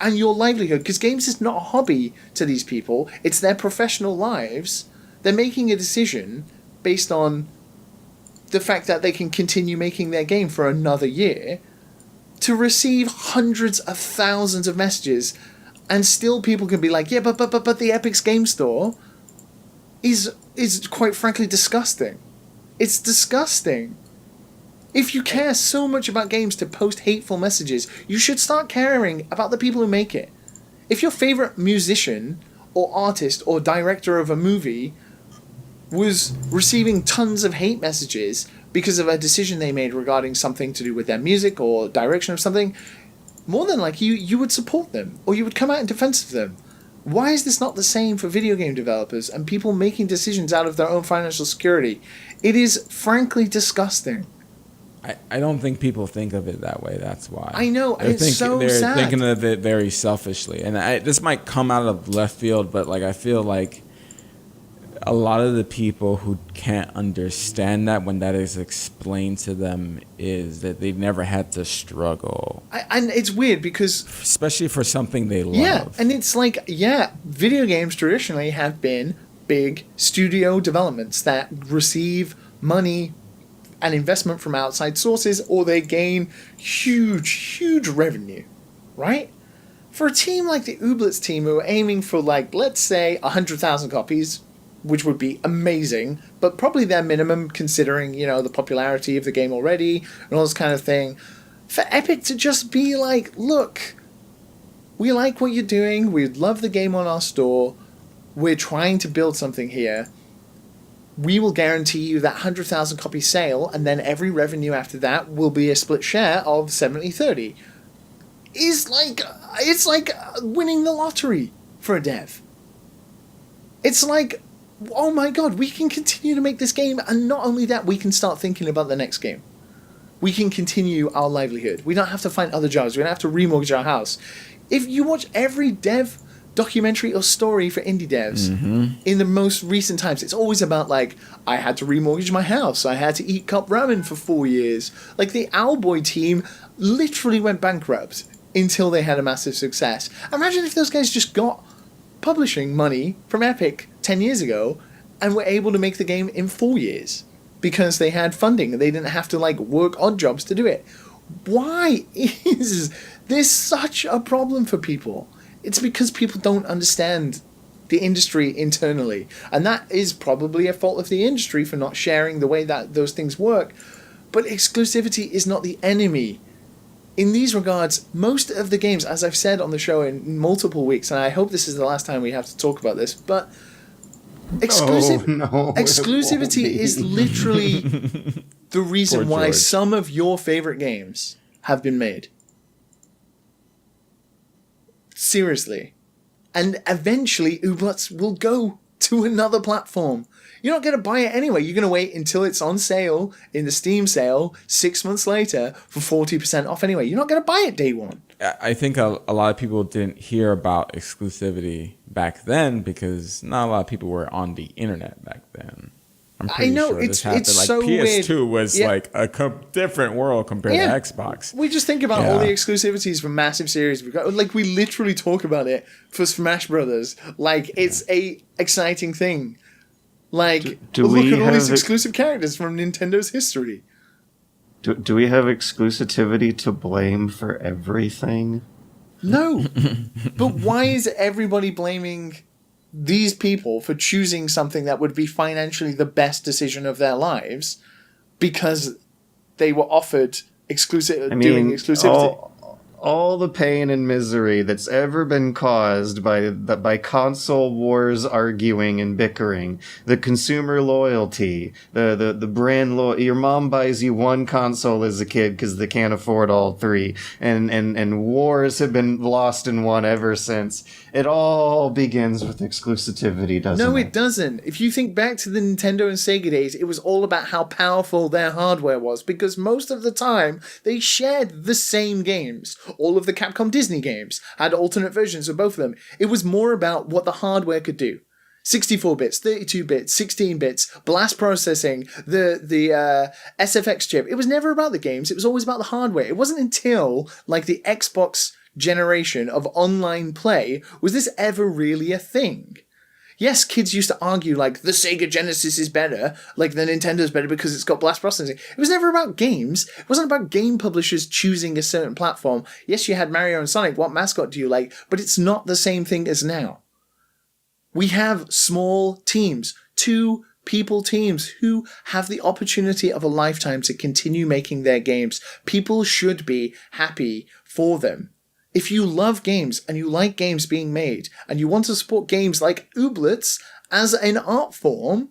and your livelihood, because games is not a hobby to these people, it's their professional lives, they're making a decision based on the fact that they can continue making their game for another year, to receive hundreds of thousands of messages, and still people can be like, yeah, but the Epic's Game Store is quite frankly disgusting. It's disgusting. If you care so much about games to post hateful messages, you should start caring about the people who make it. If your favorite musician or artist or director of a movie was receiving tons of hate messages because of a decision they made regarding something to do with their music or direction of something, more than likely you would support them, or you would come out in defense of them. Why is this not the same for video game developers and people making decisions out of their own financial security? It is frankly disgusting. I don't think people think of it that way. That's why. I know, and it's so they're sad. They're thinking of it very selfishly. And this might come out of left field, but like I feel like a lot of the people who can't understand that when that is explained to them is that they've never had to struggle. And it's weird because... especially for something they love. Yeah, and it's like, video games traditionally have been big studio developments that receive money and investment from outside sources, or they gain huge revenue, right? For a team like the Ooblets team who are aiming for, like, let's say 100,000 copies, which would be amazing, but probably their minimum considering, the popularity of the game already and all this kind of thing. For Epic to just be like, look, we like what you're doing, we love the game on our store, we're trying to build something here, we will guarantee you that 100,000 copy sale, and then every revenue after that will be a split share of 70-30. It's like winning the lottery for a dev. It's like, oh my god, we can continue to make this game, and not only that, we can start thinking about the next game. we can continue our livelihood. We don't have to find other jobs. We don't have to remortgage our house. If you watch every dev documentary or story for indie devs in the most recent times, it's always about like, I had to remortgage my house, I had to eat cup ramen for 4 years. Like the Owlboy team literally went bankrupt until they had a massive success. Imagine if those guys just got publishing money from Epic 10 years ago and were able to make the game in 4 years because they had funding and they didn't have to like work odd jobs to do it. Why is this such a problem for people? It's because people don't understand the industry internally. And that is probably a fault of the industry for not sharing the way that those things work. But exclusivity is not the enemy. In these regards, most of the games, as I've said on the show in multiple weeks, and I hope this is the last time we have to talk about this, but exclusivity is literally the reason why some of your favorite games have been made. Seriously. And eventually Ublots will go to another platform. You're not going to buy it anyway. You're going to wait until it's on sale in the Steam sale 6 months later for 40% off anyway. You're not going to buy it day one. I think a lot of people didn't hear about exclusivity back then because not a lot of people were on the internet back then. I'm pretty sure this happened. It's like so PS2 weird. was like a different world compared to Xbox. We just think about all the exclusivities for massive series. We've got, like, we literally talk about it for Smash Brothers. Like, it's a exciting thing. Like, look at all these exclusive characters from Nintendo's history. Do we have exclusivity to blame for everything? No. But why is everybody blaming these people for choosing something that would be financially the best decision of their lives because they were offered exclusivity? All the pain and misery that's ever been caused by console wars, arguing and bickering, the consumer loyalty, the brand loyalty. Your mom buys you one console as a kid because they can't afford all three, and wars have been lost and won ever since. It all begins with exclusivity, doesn't it? No, it doesn't. If you think back to the Nintendo and Sega days, it was all about how powerful their hardware was because most of the time they shared the same games. All of the Capcom Disney games had alternate versions of both of them. It was more about what the hardware could do. 64 bits, 32 bits, 16 bits, blast processing, the SFX chip. It was never about the games. It was always about the hardware. It wasn't until like the Xbox generation of online play was this ever really a thing. Yes, kids used to argue like the Sega Genesis is better, like the Nintendo's better because it's got blast processing. It was never about games. It wasn't about game publishers choosing a certain platform. Yes, you had Mario and Sonic. What mascot do you like? But it's not the same thing as now. We have small teams, 2-people teams who have the opportunity of a lifetime to continue making their games. People should be happy for them. If you love games and you like games being made and you want to support games like Ooblets as an art form,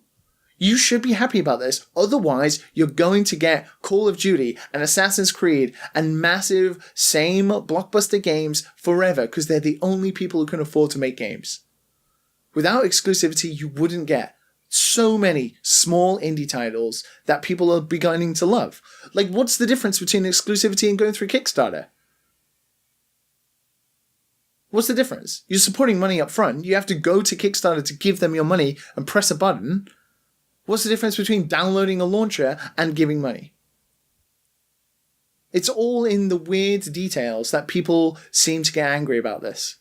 you should be happy about this. Otherwise, you're going to get Call of Duty and Assassin's Creed and massive same blockbuster games forever because they're the only people who can afford to make games. Without exclusivity, you wouldn't get so many small indie titles that people are beginning to love. Like, what's the difference between exclusivity and going through Kickstarter? What's the difference? You're supporting money up front. You have to go to Kickstarter to give them your money and press a button. What's the difference between downloading a launcher and giving money? It's all in the weird details that people seem to get angry about this.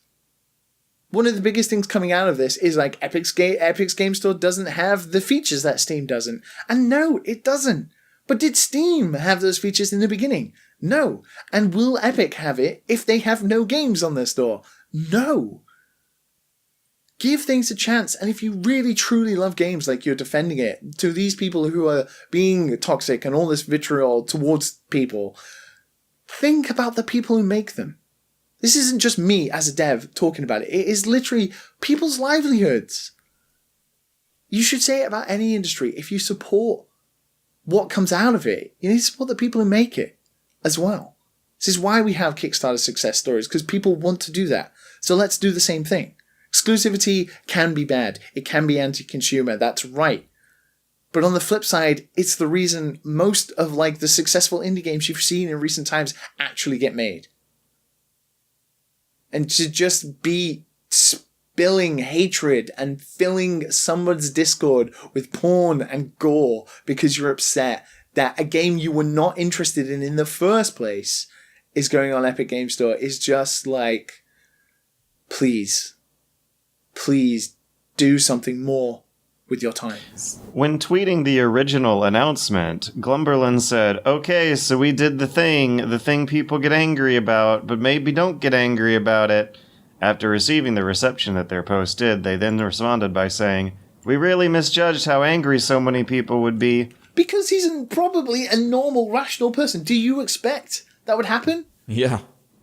One of the biggest things coming out of this is like Epic's Game Store doesn't have the features that Steam doesn't. And no, it doesn't. But did Steam have those features in the beginning? No. And will Epic have it if they have no games on their store? No. Give things a chance, and if you really truly love games like you're defending it to these people who are being toxic and all this vitriol towards people, think about the people who make them. This isn't just me as a dev talking about it. It is literally people's livelihoods. You should say it about any industry. If you support what comes out of it, you need to support the people who make it as well. This is why we have Kickstarter success stories, because people want to do that. So let's do the same thing. Exclusivity can be bad. It can be anti-consumer. That's right. But on the flip side, it's the reason most of like the successful indie games you've seen in recent times actually get made. And to just be spilling hatred and filling someone's Discord with porn and gore because you're upset that a game you were not interested in the first place is going on Epic Game Store is just like, please do something more with your time. When tweeting the original announcement, Glumberland said, okay, so we did the thing people get angry about, but maybe don't get angry about it. After receiving the reception that their post did, they then responded by saying, we really misjudged how angry so many people would be. Because he's probably a normal, rational person. Do you expect that would happen? Yeah.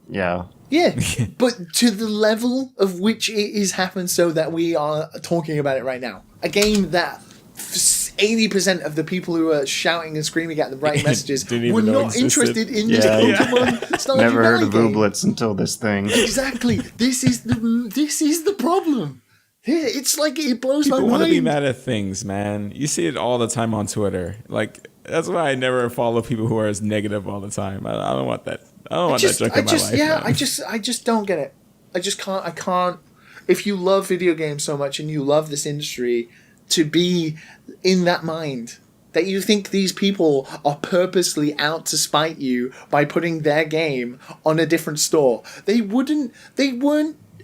Yeah. Yeah, but to the level of which it is happened so that we are talking about it right now. A game that 80% of the people who are shouting and screaming at the right messages were not interested in this Pokemon Stardew Never heard of Valley game. Ooblets until this thing. Exactly. This is the problem. It's like it blows People my mind. want to be mad at things, man. You see it all the time on Twitter. Like, that's why I never follow people who are as negative all the time. I don't want that. I don't want that junk in my life. Yeah, man. I just don't get it. I just can't. I can't. If you love video games so much and you love this industry, to be in that mind that you think these people are purposely out to spite you by putting their game on a different store. They weren't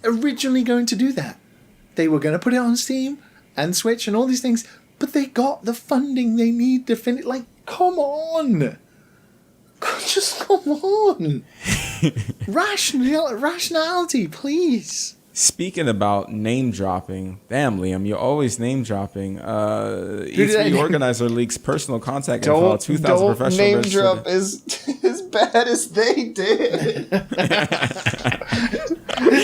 originally going to do that. They were going to put it on Steam and Switch and all these things, but they got the funding they need to finish. Like, come on. Just come on. Rationality, please. Speaking about name dropping, damn, Liam, you're always name dropping. E3 organizer leaks personal contact info. 2,000 professional name registered. drop as bad as they did.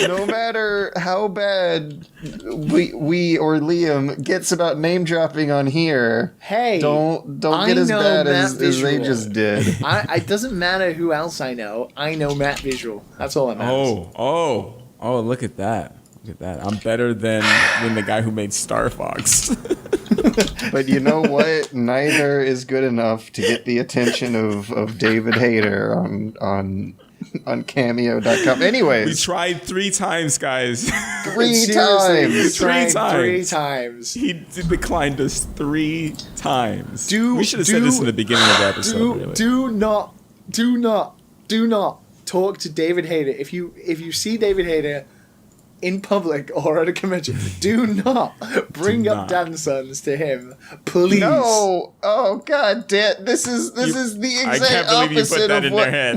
No matter how bad we or Liam gets about name dropping on here, hey, don't get as bad as they just did. It doesn't matter who else I know Matt Visual. That's all that matters. Oh, look at that. Look at that. I'm better than the guy who made Star Fox. But you know what? Neither is good enough to get the attention of David Hayter on Cameo.com. Anyways. We tried 3 times, guys. Three times. He declined us 3 times. We should have said this in the beginning of the episode. Really. Do not talk to David Hayter. If you see David Hayter in public or at a convention, do not bring up Dansons to him, please. No. Oh God, this is the exact I can't believe you put opposite that of in what. their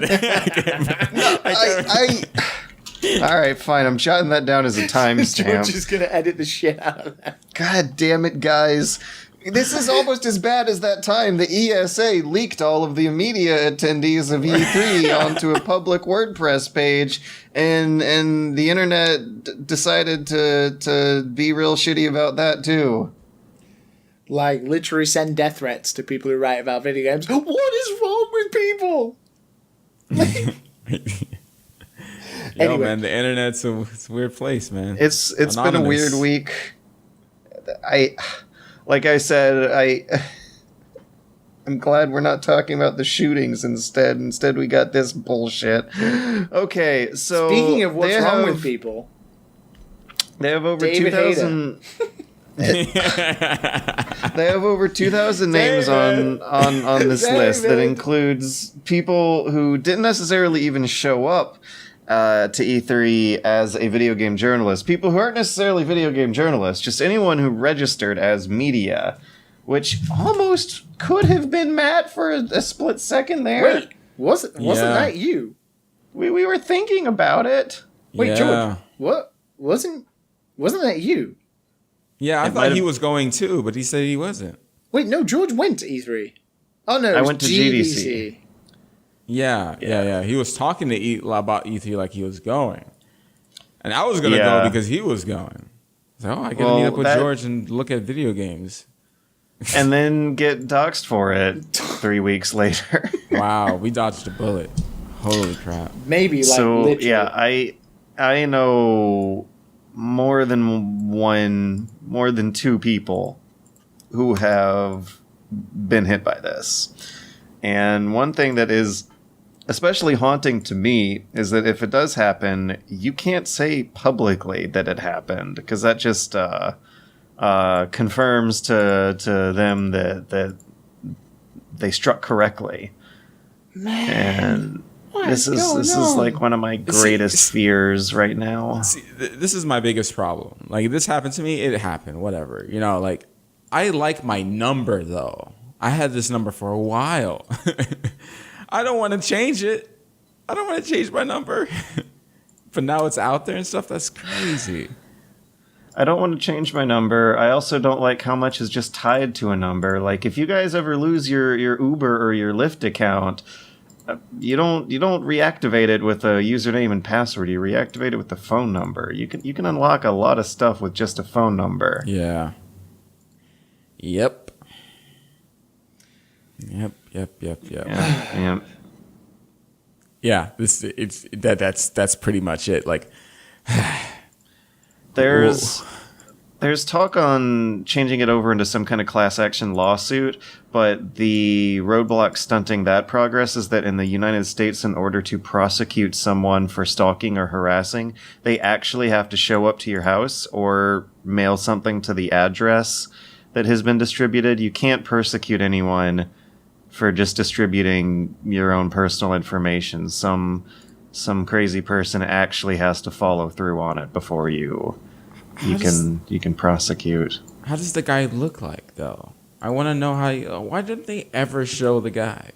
head. All right, fine. I'm jotting that down as a timestamp. George is gonna edit the shit out of that. God damn it, guys. This is almost as bad as that time the ESA leaked all of the media attendees of E3 onto a public WordPress page, and the internet decided to be real shitty about that too. Like, literally send death threats to people who write about video games. What is wrong with people? Yo, man, the internet's it's a weird place, man. It's been a weird week. Like I said, I'm glad we're not talking about the shootings instead. Instead, we got this bullshit. Okay, so speaking of what's wrong with people, they have over 2,000. They have over 2,000 names on this list that includes people who didn't necessarily even show up to E3 as a video game journalist. People who aren't necessarily video game journalists, just anyone who registered as media, which almost could have been Matt for a split second there. Wait, wasn't that you? We were thinking about it. Wait, George, what? Wasn't that you? Yeah, I thought he was going too, but he said he wasn't. Wait, no, George went to E3. Oh no, I went to GDC. Yeah. He was talking to about E3 like he was going. And I was going to go because he was going. So, I got to meet up with George and look at video games. And then get doxxed for it 3 weeks later. Wow, we dodged a bullet. Holy crap. Maybe, like, so, literally. Yeah, I know more than 2 people who have been hit by this. And one thing that is especially haunting to me is that if it does happen, you can't say publicly that it happened, because that just confirms to them that they struck correctly. Man. And this is like one of my greatest fears right now. See, this is my biggest problem. Like, this happened to me, it happened, whatever. You know, like, I like my number, though. I had this number for a while. I don't want to change it. I don't want to change my number. But now it's out there and stuff. That's crazy. I don't want to change my number. I also don't like how much is just tied to a number. Like, if you guys ever lose your Uber or your Lyft account, you don't reactivate it with a username and password. You reactivate it with the phone number. You can unlock a lot of stuff with just a phone number. Yeah. Yep. Yeah. Yeah, that's pretty much it. Like, there's talk on changing it over into some kind of class action lawsuit, but the roadblock stunting that progress is that in the United States, in order to prosecute someone for stalking or harassing, they actually have to show up to your house or mail something to the address that has been distributed. You can't persecute anyone for just distributing your own personal information. Some crazy person actually has to follow through on it before you can prosecute. How does the guy look like, though? I want to know why didn't they ever show the guy?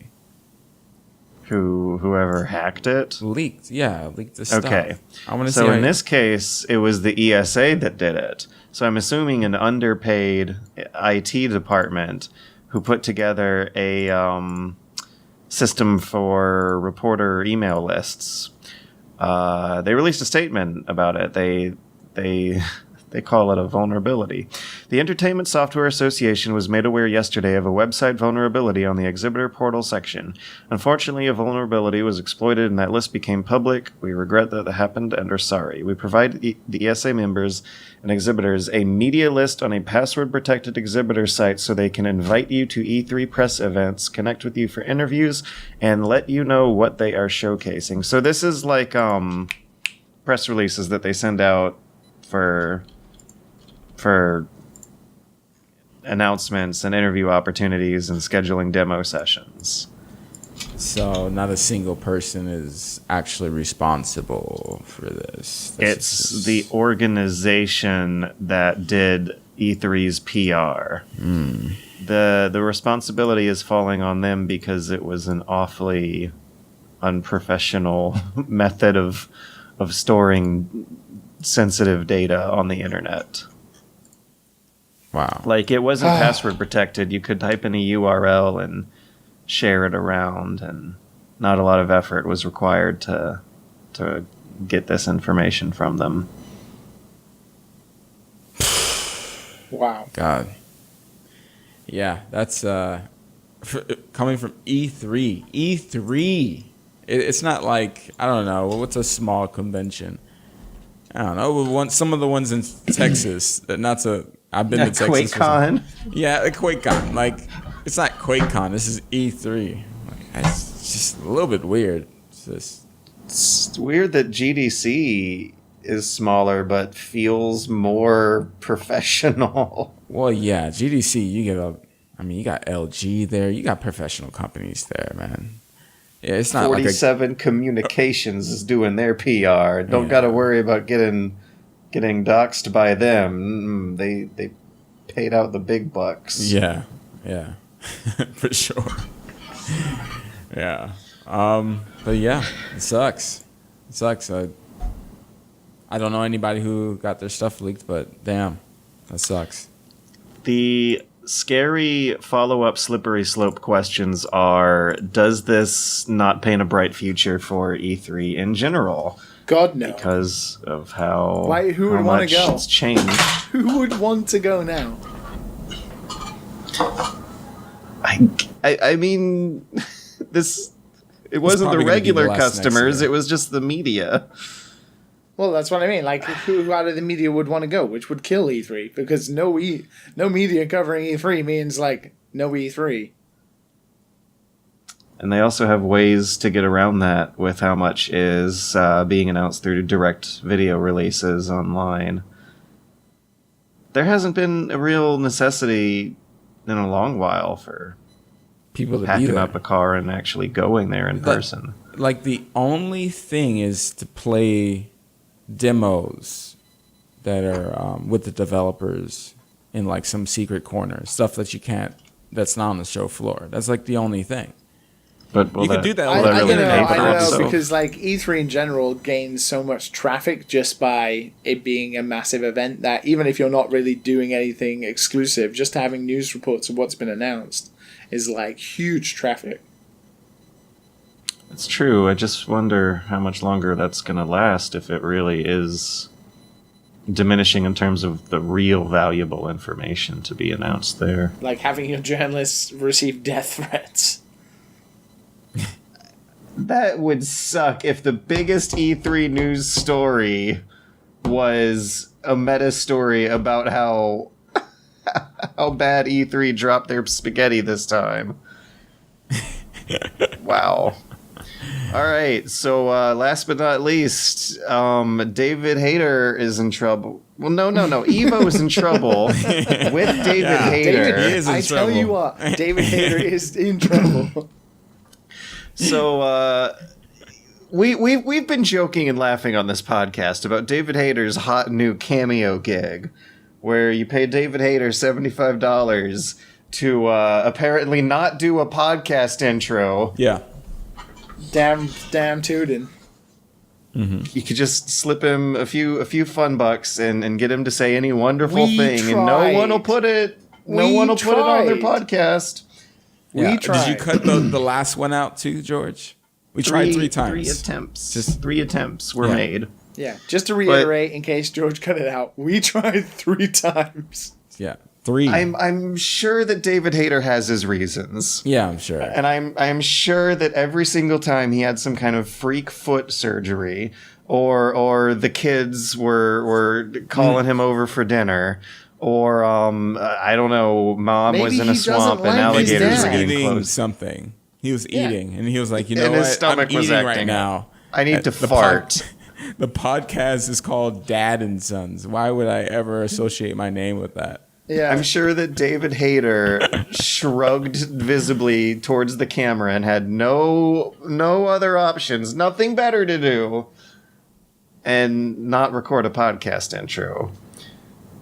Whoever hacked it? Leaked the stuff. Okay. I want to see. So in this case, it was the ESA that did it. So I'm assuming an underpaid IT department who put together a system for reporter email lists. They released a statement about it. They call it a vulnerability. The Entertainment Software Association was made aware yesterday of a website vulnerability on the exhibitor portal section. Unfortunately, a vulnerability was exploited and that list became public. We regret that happened and are sorry. We provide the ESA members and exhibitors a media list on a password-protected exhibitor site so they can invite you to E3 press events, connect with you for interviews, and let you know what they are showcasing. So this is like press releases that they send out for announcements and interview opportunities and scheduling demo sessions. So not a single person is actually responsible for this. It's the organization that did E3's PR. The responsibility is falling on them because it was an awfully unprofessional method of storing sensitive data on the internet. Wow. Like, it wasn't password protected. You could type in a URL and share it around, and not a lot of effort was required to get this information from them. Wow. God. Yeah, that's coming from E3. E3. It's not like, I don't know, what's a small convention? I don't know. Some of the ones in Texas. I've been to Texas. QuakeCon. Yeah, QuakeCon. Like, it's not QuakeCon. This is E3. Like, it's just a little bit weird. It's weird that GDC is smaller but feels more professional. Well, yeah, GDC. You got LG there. You got professional companies there, man. Yeah, it's not 47 Communications is doing their PR. Don't got to worry about getting doxxed by them. They paid out the big bucks. Yeah, for sure. Yeah, but yeah, it sucks. I don't know anybody who got their stuff leaked, but damn, that sucks. The scary follow-up slippery slope questions are, does this not paint a bright future for E3 in general? God, no. Because of how, who would want to go? It's changed. Who would want to go now? I mean, it wasn't the regular customers, it was just the media. Well, that's what I mean. Like, who out of the media would want to go? Which would kill E3, because no media covering E3 means, like, No E3. And they also have ways to get around that with how much is being announced through direct video releases online. There hasn't been a real necessity in a long while for People to be packing there. up a car and actually going there in person. Like, the only thing is to play demos that are with the developers in like some secret corner, stuff that you can't, that's not on the show floor. That's like the only thing. But You could do that will over that the really internet. pay I for don't know, itself? because like E3 in general gains so much traffic just by it being a massive event that even if you're not really doing anything exclusive, just having news reports of what's been announced is like huge traffic. It's true. I just wonder how much longer that's going to last if it really is diminishing in terms of the real valuable information to be announced there. Like having your journalists receive death threats. That would suck if the biggest E3 news story was a meta story about how bad E3 dropped their spaghetti this time. Wow. All right, so last but not least, David Hayter is in trouble. Well, no. Evo is in trouble with David Hayter. He is in I tell trouble. you what, David Hayter is in trouble. So we've been joking and laughing on this podcast about David Hayter's hot new Cameo gig, where you pay David Hayter $75 to apparently not do a podcast intro. Yeah. Damn tootin'. You could just slip him a few fun bucks and get him to say any wonderful We thing, and tried. no one will put it on their podcast. Yeah. We tried. Did you cut the last one out too, George? We tried 3 times. 3 attempts. Just- 3 attempts were Yeah. made. Yeah, just to reiterate, in case George cut it out, we tried 3 times. Yeah. 3. I'm sure that David Hayter has his reasons. Yeah, I'm sure. And I'm sure that every single time he had some kind of freak foot surgery, or the kids were calling him over for dinner, or I don't know, mom Maybe was in a he doesn't swamp and like his alligators dad. were He was getting eating close. something. He was Yeah. eating, and he was like, you know And what? his stomach I'm was eating right acting now. I need to fart. The podcast is called Dad and Sons. Why would I ever associate my name with that? Yeah, I'm sure that David Hayter shrugged visibly towards the camera and had no other options, nothing better to do, and not record a podcast intro.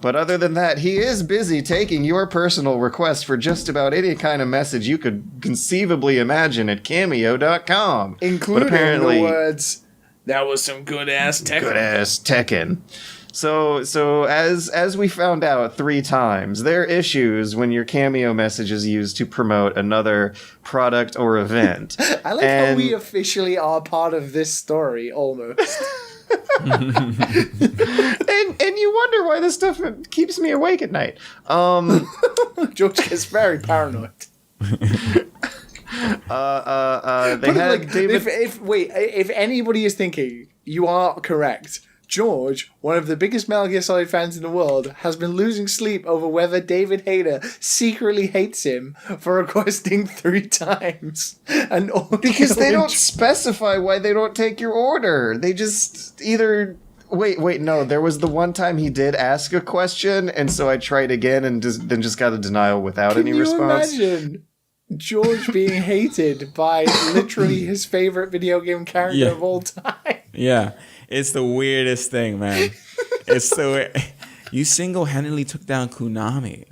But other than that, he is busy taking your personal request for just about any kind of message you could conceivably imagine at Cameo.com. including But apparently, the words, "That was some good ass tech." good ass Tekken. So as we found out 3 times, there are issues when your Cameo message is used to promote another product or event. I like how we officially are part of this story, almost. and you wonder why this stuff keeps me awake at night. George gets very paranoid. They But had like, David. if anybody is thinking, you are correct. George, one of the biggest Metal Gear Solid fans in the world, has been losing sleep over whether David Hayter secretly hates him for requesting 3 times. And Because they don't specify why they don't take your order. They just either. Wait, no. There was the one time he did ask a question, and so I tried again and then just got a denial without any response. Can you imagine George being hated by literally his favorite video game character Yeah. of all time? Yeah. It's the weirdest thing, man. It's so. You single-handedly took down Konami.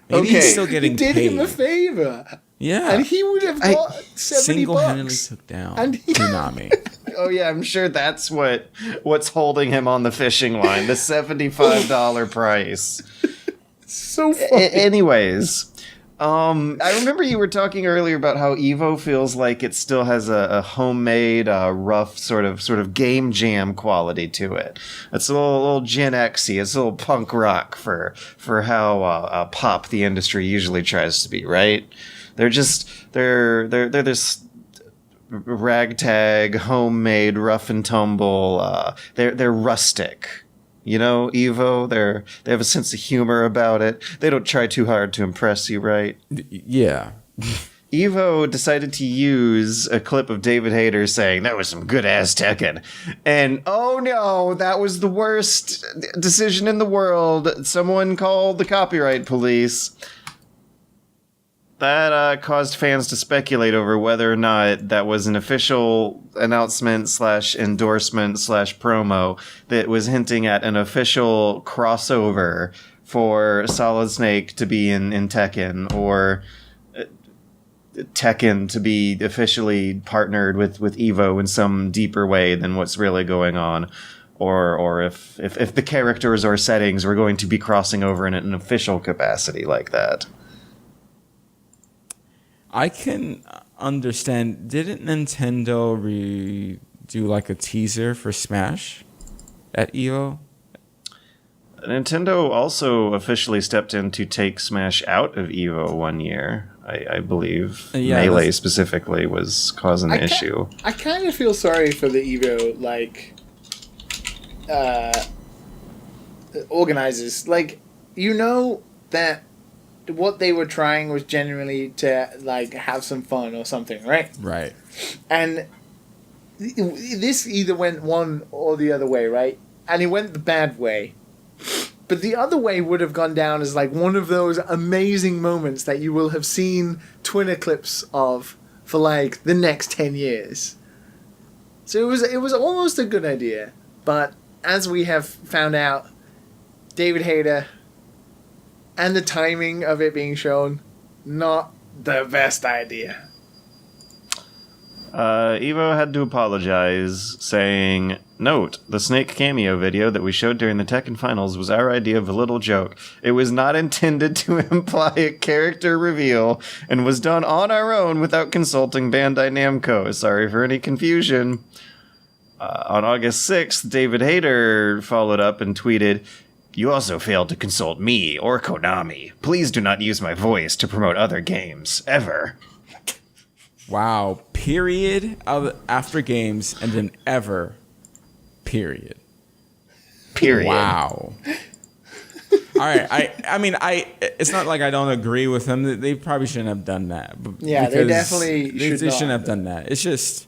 Maybe Okay. he's still He getting did paid. him a favor. Yeah. And he would have got 70 Single-handedly bucks. took down And he- Konami. Oh yeah, I'm sure that's what's holding him on the fishing line. The $75 price. So funny. Anyways, I remember you were talking earlier about how Evo feels like it still has a homemade, rough sort of game jam quality to it. It's a little Gen X-y. It's a little punk rock for how pop the industry usually tries to be, right? They're this ragtag, homemade, rough and tumble. They're rustic. You know, Evo, they have a sense of humor about it. They don't try too hard to impress you, right? Yeah. Evo decided to use a clip of David Hayter saying, that was some good-ass Tekken. And, oh no, that was the worst decision in the world. Someone called the copyright police. That caused fans to speculate over whether or not that was an official announcement / endorsement / promo that was hinting at an official crossover for Solid Snake to be in Tekken, or Tekken to be officially partnered with Evo in some deeper way than what's really going on, or if the characters or settings were going to be crossing over in an official capacity like that. I can understand. Didn't Nintendo do like a teaser for Smash at EVO? Nintendo also officially stepped in to take Smash out of EVO 1 year, I believe. Yeah, Melee specifically was causing the issue. I kind of feel sorry for the EVO, organizers. Like, you know that what they were trying was genuinely to, have some fun or something, right? Right. And this either went one or the other way, right? And it went the bad way. But the other way would have gone down as one of those amazing moments that you will have seen Twitter clips of for the next 10 years. So it was almost a good idea. But as we have found out, David Hayter and the timing of it being shown, not the best idea. Evo had to apologize, saying, "Note, the Snake cameo video that we showed during the Tekken Finals was our idea of a little joke. It was not intended to imply a character reveal, and was done on our own without consulting Bandai Namco. Sorry for any confusion." On August 6th, David Hayter followed up and tweeted, "You also failed to consult me or Konami. Please do not use my voice to promote other games, ever." Wow. Period after games, and then ever. Period. Wow. All right. I mean, it's not like I don't agree with them. They probably shouldn't have done that. Yeah, they definitely shouldn't have done that. It's just,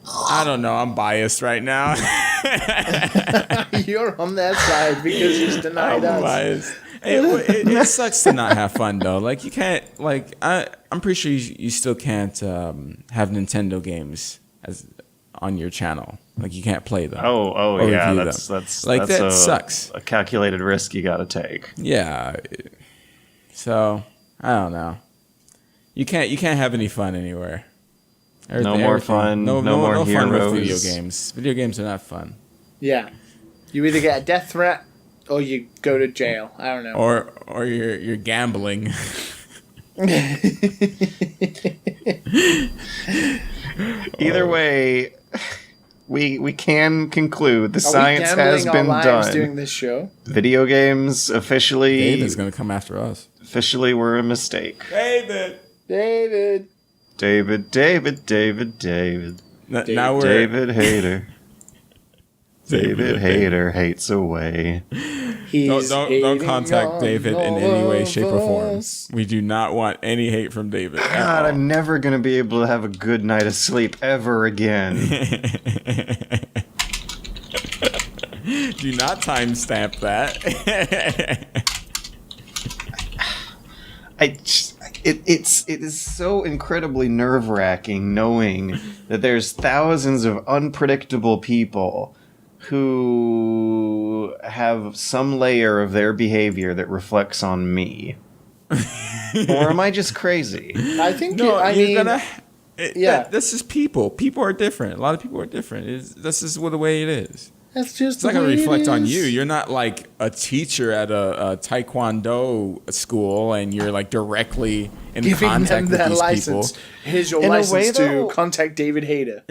I don't know. I'm biased right now. You're on that side because he's denied us. Biased. It sucks to not have fun though. You can't. I'm pretty sure you still can't have Nintendo games on your channel. You can't play them. Oh yeah, that's that sucks. A calculated risk you got to take. Yeah. So I don't know. You can't have any fun anywhere. No more fun. No more heroes. Fun with video games. Video games are not fun. Yeah, you either get a death threat or you go to jail. I don't know. Or you're gambling. Either way, we can conclude the science has been done. Doing this show. Video games officially. David's gonna come after us. Officially, were a mistake. David. Now we're David Hayter. David Hayter hates away. Don't contact David in any way, shape, or form. We do not want any hate from David. God, I'm never going to be able to have a good night of sleep ever again. Do not timestamp that. It is so incredibly nerve-wracking knowing that there's thousands of unpredictable people who have some layer of their behavior that reflects on me. Or am I just crazy? I think this is people. People are different. A lot of people are different. This is the way it is. That's just it's not going to reflect on you. You're not like a teacher at a taekwondo school and you're directly in contact with these license. people. Here's your license to contact David Hayter.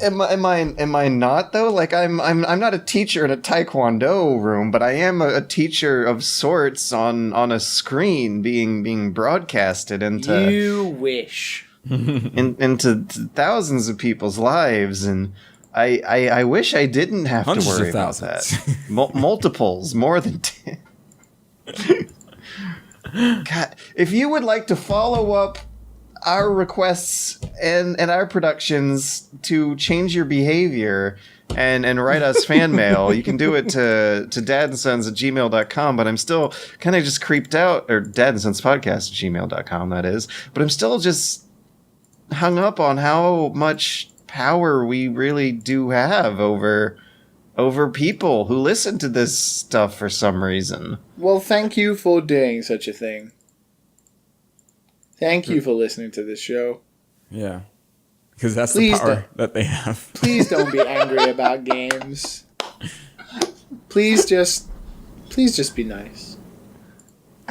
Am I not though? I'm not a teacher in a taekwondo room, but I am a teacher of sorts on a screen being broadcasted into. You wish. into thousands of people's lives, and I wish I didn't have Hundreds to of worry about thousands. that. Multiples, more than 10. God, if you would like to follow up our requests and our productions to change your behavior and write us fan mail, you can do it to dadandsons@gmail.com, but I'm still kind of just creeped out, or dadandsonspodcast@gmail.com, that is, but I'm still just hung up on how much power we really do have over people who listen to this stuff for some reason. Well, thank you for doing such a thing. Thank you for listening to this show. Yeah. Because that's Please the power don't. that they have. Please don't be angry about games. Please just be nice.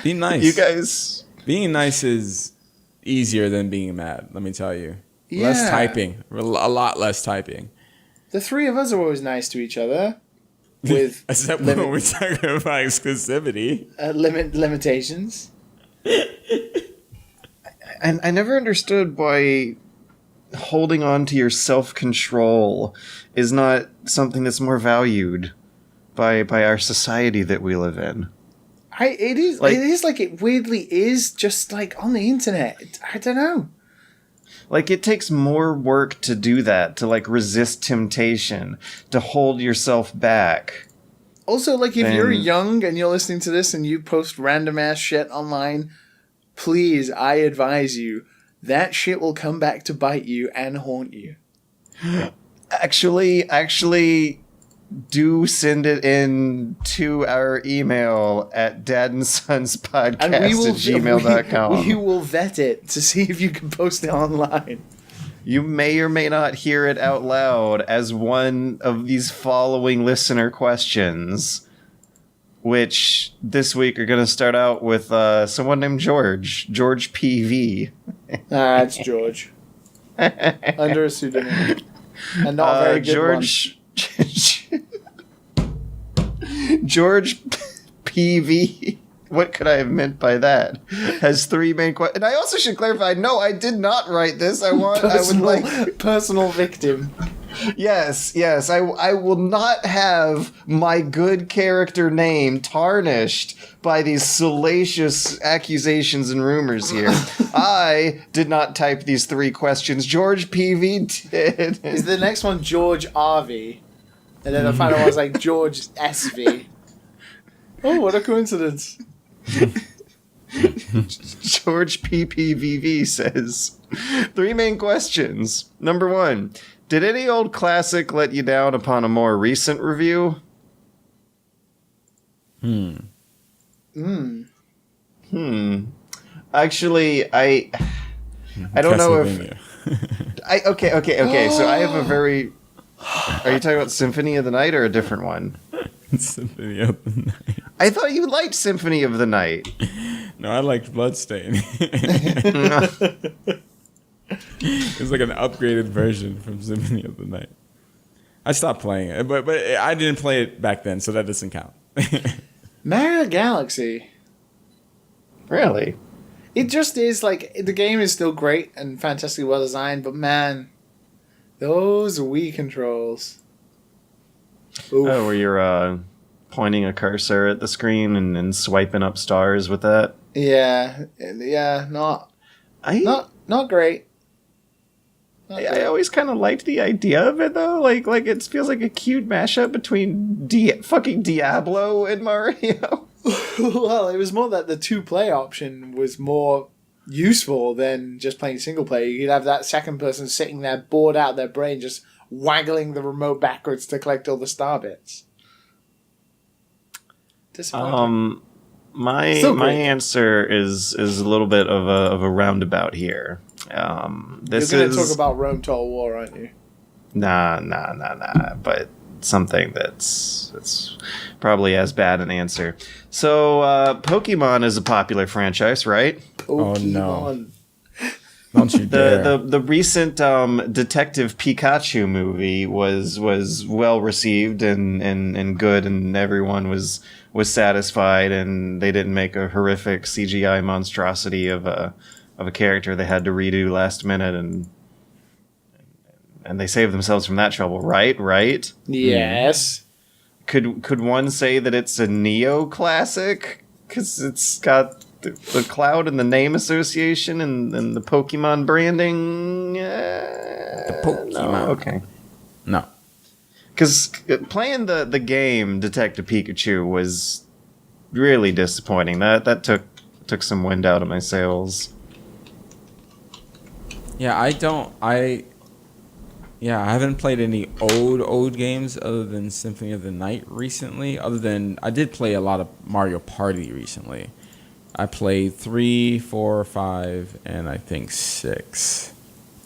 Be nice. You guys... Being nice is easier than being mad, let me tell you. Yeah. Less typing. A lot less typing. The three of us are always nice to each other. With Except when we're talking about exclusivity. limitations. And I never understood why holding on to your self-control is not something that's more valued by our society that we live in. It is like it weirdly is just like on the internet. I don't know. Like, it takes more work to do that, to like resist temptation, to hold yourself back. Also, like, if you're young and you're listening to this and you post random ass shit online, please, I advise you, that shit will come back to bite you and haunt you. Actually, do send it in to our email at dadandsonspodcast@gmail.com. We will vet it to see if you can post it online. You may or may not hear it out loud as one of these following listener questions, which this week are going to start out with someone named George PV. It's George. Under a pseudonym. And not a very good George PV. What could I have meant by that? Has three main questions. And I also should clarify, no, I did not write this. Personal victim. Yes, I will not have my good character name tarnished by these salacious accusations and rumors here. I did not type these three questions. George PV did. Is the next one George RV? And then the final one's like George SV. Oh, what a coincidence. George PPVV says, three main questions. Number one, did any old classic let you down upon a more recent review? Actually, I don't know if... Okay. So I have a very... Are you talking about Symphony of the Night or a different one? Symphony of the Night. I thought you liked Symphony of the Night. No, I liked Bloodstain. It's like an upgraded version from Symphony of the Night. I stopped playing it, but I didn't play it back then, so that doesn't count. Mario Galaxy. Really? It just is like, the game is still great and fantastically well designed, but man, those Wii controls. Oof. Oh, where you're pointing a cursor at the screen and swiping up stars with that? Yeah, not great. I always kind of liked the idea of it, though. Like it feels like a cute mashup between fucking Diablo and Mario. Well, it was more that the two-play option was more useful than just playing single player. You could have that second person sitting there bored out their brain, just waggling the remote backwards to collect all the star bits. Disappointing. My answer is a little bit of a roundabout here. This You're going to talk about Rome Total War, aren't you? Nah. But something that's probably as bad an answer. So, Pokemon is a popular franchise, right? Oh no! Don't you dare! The recent Detective Pikachu movie was well received and good, and everyone was satisfied, and they didn't make a horrific CGI monstrosity of a character they had to redo last minute and and they save themselves from that trouble, right? Right? Yes. Could one say that it's a neoclassic? Because it's got the cloud and the name association and the Pokemon branding. The Pokemon. No, okay. No. Because playing the game Detective Pikachu was really disappointing. That took some wind out of my sails. Yeah, I haven't played any old games other than Symphony of the Night recently. Other than I did play a lot of Mario Party recently. I played 3, 4, 5, and I think 6.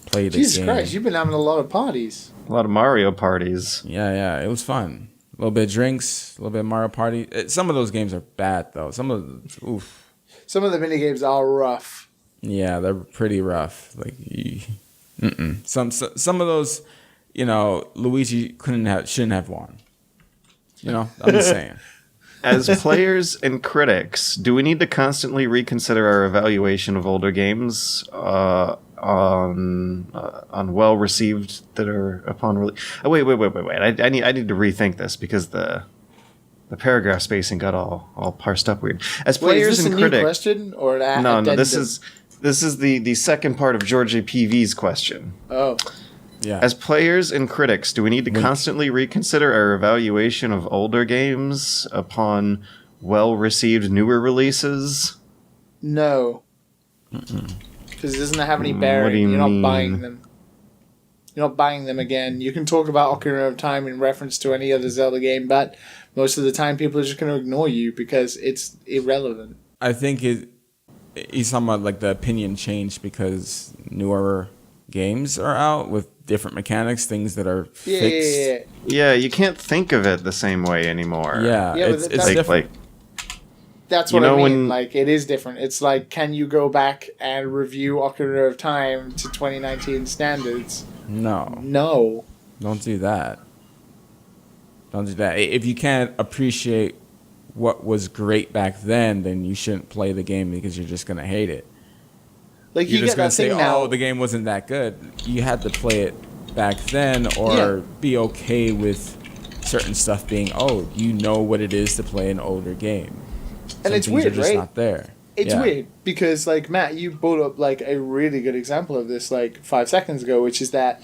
Played Jesus a game. Christ, you've been having a lot of parties. A lot of Mario parties. Yeah, it was fun. A little bit of drinks, a little bit of Mario Party. Some of those games are bad though. Some of the mini games are rough. Yeah, they're pretty rough. Like, some of those, Luigi shouldn't have won. I'm just saying. As players and critics, do we need to constantly reconsider our evaluation of older games on well received that are upon release? Oh, wait! I need to rethink this because the paragraph spacing got all parsed up weird. As players is this and a critics, new question or an no, addendum? this is the second part of Georgia PV's question. Oh. Yeah. As players and critics, do we need to constantly reconsider our evaluation of older games upon well-received newer releases? No. Because it doesn't have any What bearing. do you You're not mean? buying them. You're not buying them again. You can talk about Ocarina of Time in reference to any other Zelda game, but most of the time people are just going to ignore you because it's irrelevant. I think he's talking about like the opinion changed because newer games are out with different mechanics, things that are fixed. Yeah, you can't think of it the same way anymore. Yeah, it's that's different. That's what I mean. When, like, it is different. It's like, can you go back and review Ocarina of Time to 2019 standards? No. Don't do that. If you can't appreciate what was great back then you shouldn't play the game because you're just going to hate it. Like, You're you just get going that to say, thing now. oh, the game wasn't that good. You had to play it back then or be okay with certain stuff being old. You know what it is to play an older game. And it's weird, are just right? not there. It's weird because, like, Matt, you brought up, like, a really good example of this, like, 5 seconds ago, which is that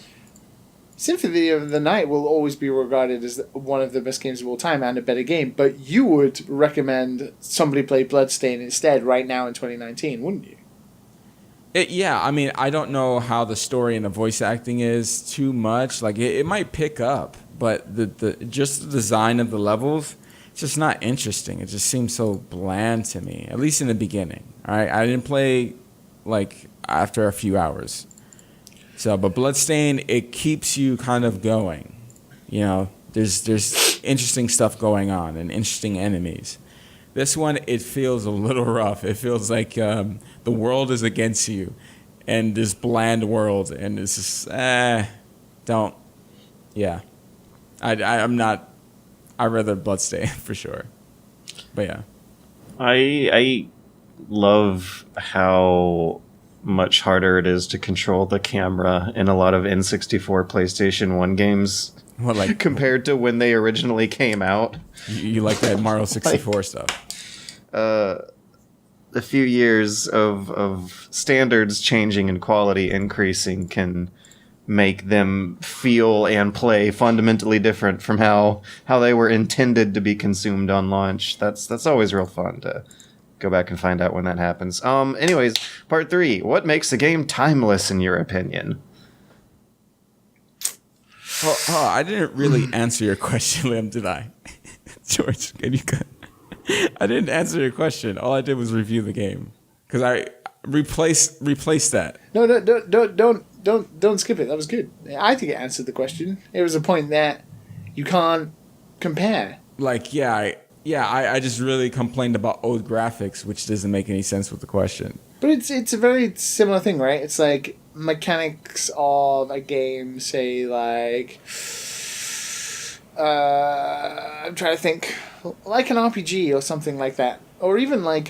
Symphony of the Night will always be regarded as one of the best games of all time and a better game, but you would recommend somebody play Bloodstained instead right now in 2019, wouldn't you? I mean, I don't know how the story and the voice acting is too much. Like, it might pick up, but the design of the levels, it's just not interesting. It just seems so bland to me, at least in the beginning. All right, I didn't play, like, after a few hours. So, but Bloodstained, it keeps you kind of going. There's interesting stuff going on and interesting enemies. This one, it feels a little rough. It feels like the world is against you, and this bland world, and it's just don't. Yeah, I'm not. I'd rather Bloodstained for sure. But yeah, I love how much harder it is to control the camera in a lot of N64 PlayStation 1 games. What, like compared to when they originally came out. You like that Mario 64 stuff. A few years of standards changing and quality increasing can make them feel and play fundamentally different from how they were intended to be consumed on launch. That's always real fun to go back and find out when that happens. Anyways, part 3. What makes a game timeless in your opinion? Well, I didn't really answer your question, Liam, did I? George, can you cut? I didn't answer your question. All I did was review the game because I replaced that. No, don't skip it. That was good. I think it answered the question. It was a point that you can't compare. Like, I just really complained about old graphics, which doesn't make any sense with the question. But it's a very similar thing, right? It's like mechanics of a game, say, like I'm trying to think, like an RPG or something like that, or even like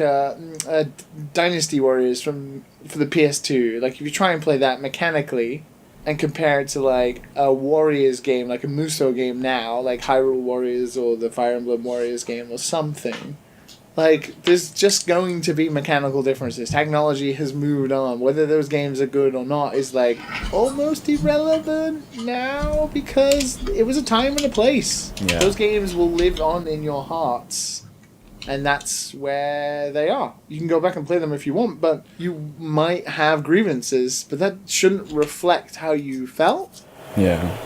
Dynasty Warriors for the PS2. Like, if you try and play that mechanically, and compare it to like a Warriors game, like a Musou game now, like Hyrule Warriors or the Fire Emblem Warriors game or something, like there's just going to be mechanical differences. Technology has moved on. Whether those games are good or not is like almost irrelevant now because it was a time and a place. Yeah. Those games will live on in your hearts. And that's where they are. You can go back and play them if you want, but you might have grievances, but that shouldn't reflect how you felt. Yeah.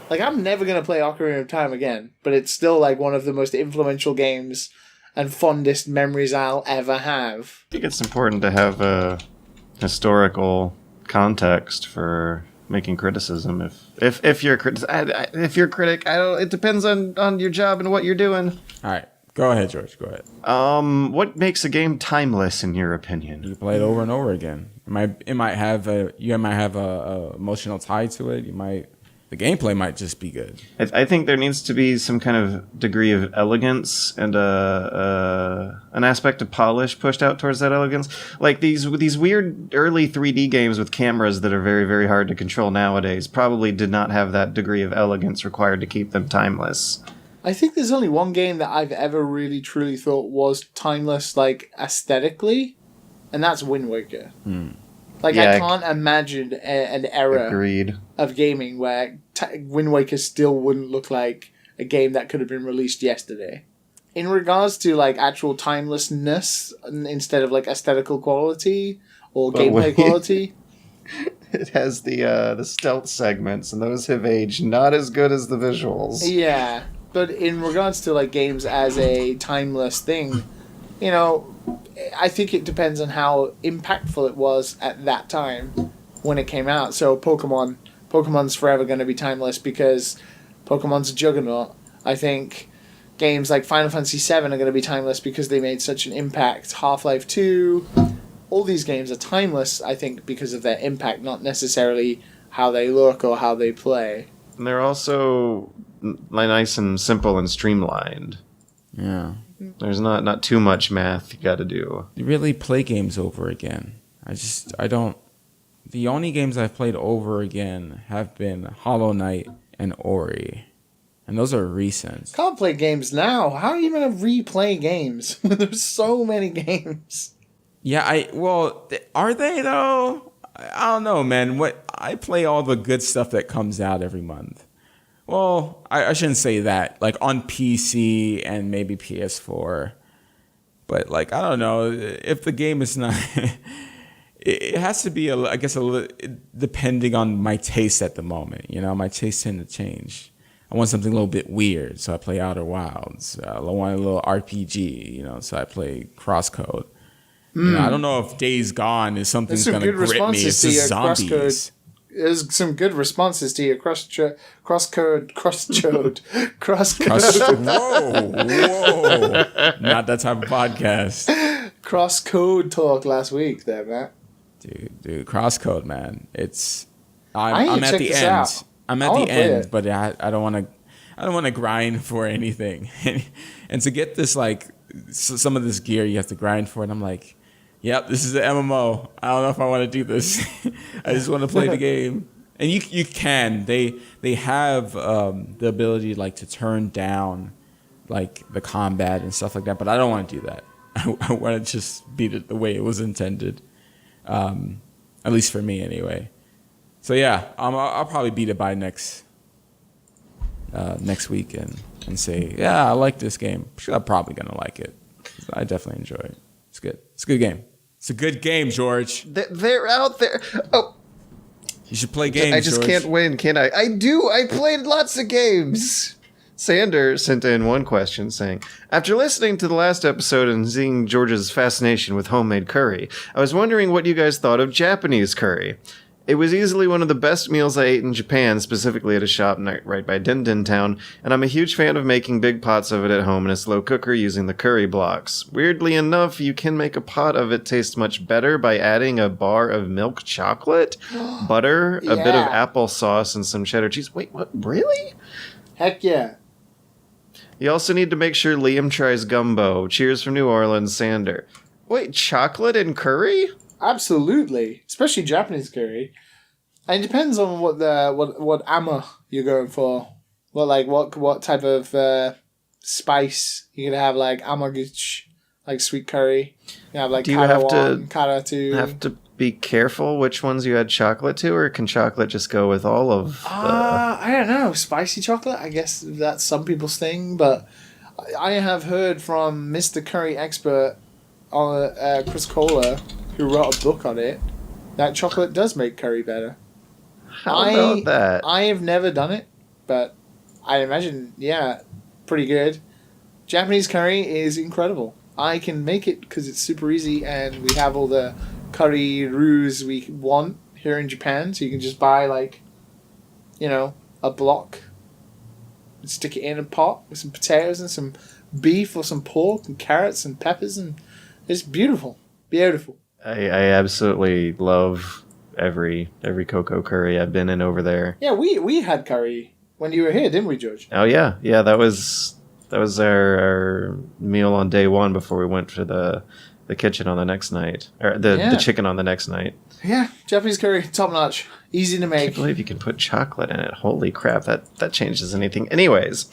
Like, I'm never going to play Ocarina of Time again, but it's still, like, one of the most influential games and fondest memories I'll ever have. I think it's important to have a historical context for making criticism. If you're a critic, it depends on your job and what you're doing. All right. Go ahead, George. Go ahead. What makes a game timeless in your opinion? You play it over and over again. You might have a emotional tie to it. The gameplay might just be good. I think there needs to be some kind of degree of elegance and an aspect of polish pushed out towards that elegance. Like these weird early 3D games with cameras that are very, very hard to control nowadays probably did not have that degree of elegance required to keep them timeless. I think there's only one game that I've ever really truly thought was timeless, like, aesthetically, and that's Wind Waker. Like, Yeah, I can't imagine an era Agreed. of gaming where Wind Waker still wouldn't look like a game that could have been released yesterday. In regards to, like, actual timelessness instead of, like, aesthetical quality or gameplay quality... It has the stealth segments, and those have aged not as good as the visuals. Yeah. But in regards to like games as a timeless thing, you know, I think it depends on how impactful it was at that time when it came out. So Pokemon's forever going to be timeless because Pokemon's a juggernaut. I think games like Final Fantasy VII are going to be timeless because they made such an impact. Half-Life 2, all these games are timeless, I think, because of their impact, not necessarily how they look or how they play. And they're also nice and simple and streamlined. Yeah. There's not too much math you got to do. You really play games over again. I don't. The only games I've played over again have been Hollow Knight and Ori. And those are recent. Can't play games now. How are you going to replay games when there's so many games? Yeah, are they though? I don't know, man. I play all the good stuff that comes out every month. Well, I shouldn't say that. Like on PC and maybe PS4. But like, I don't know. If the game is not... it has to be, I guess, a little, depending on my taste at the moment. You know, my tastes tend to change. I want something a little bit weird, so I play Outer Wilds. I want a little RPG, you know, so I play Crosscode. You know, I don't know if Days Gone is something that's going to grip me. It's just zombies. There's some good responses to your crosscode. Whoa. Not that type of podcast. Crosscode talk last week there, Matt. Dude, Crosscode, man. I'm at the end. I'm at the end, but I don't want to grind for anything. And to get this, like, some of this gear, you have to grind for it. I'm like, yep, this is an MMO. I don't know if I want to do this. I just want to play the game. And you can. They have the ability, like, to turn down, like, the combat and stuff like that. But I don't want to do that. I want to just beat it the way it was intended. At least for me, anyway. So yeah, I'll probably beat it by next week and say, yeah, I like this game. I'm probably gonna like it. I definitely enjoy it. It's good. It's a good game. It's a good game, George. They're out there. Oh, you should play games. I just George. can't win, can I? I do. I played lots of games. Sander sent in one question saying, after listening to the last episode and seeing George's fascination with homemade curry, I was wondering what you guys thought of Japanese curry. It was easily one of the best meals I ate in Japan, specifically at a shop right by Din Din Town, and I'm a huge fan of making big pots of it at home in a slow cooker using the curry blocks. Weirdly enough, you can make a pot of it taste much better by adding a bar of milk chocolate, butter, a bit of applesauce, and some cheddar cheese. Wait, what? Really? Heck yeah. You also need to make sure Liam tries gumbo. Cheers from New Orleans, Sander. Wait, chocolate and curry? Absolutely. Especially Japanese curry. And it depends on what amma you're going for. What type of spice. You can have like amaguchi, like sweet curry. You can have like Do you have karatu. have to be careful which ones you add chocolate to, or can chocolate just go with all of the... I don't know. Spicy chocolate? I guess that's some people's thing, but I have heard from Mr. Curry expert on Chris Kohler, who wrote a book on it, that chocolate does make curry better. How about that? I have never done it, but I imagine, yeah, pretty good. Japanese curry is incredible. I can make it because it's super easy, and we have all the curry roux we want here in Japan, so you can just buy a block and stick it in a pot with some potatoes and some beef or some pork and carrots and peppers, and it's beautiful. I absolutely love every cocoa curry I've been in over there. Yeah, we had curry when you were here, didn't we, George? Oh yeah, that was our meal on day one before we went to the kitchen on the next night, or the chicken on the next night. Yeah, Japanese curry, top notch, easy to make. I can't believe you can put chocolate in it. Holy crap, that changes anything. Anyways,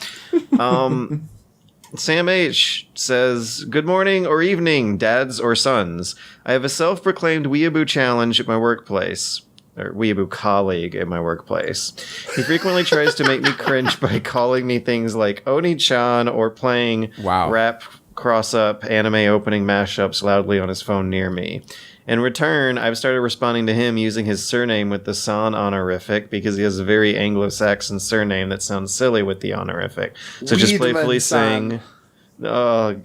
Sam H says, "Good morning or evening, dads or sons. I have a self-proclaimed weeaboo challenge at my workplace." Or weeaboo colleague at my workplace. He frequently tries to make me cringe by calling me things like Oni-chan or playing rap cross-up anime opening mashups loudly on his phone near me. In return, I've started responding to him using his surname with the san honorific because he has a very Anglo-Saxon surname that sounds silly with the honorific. So just playfully saying... I've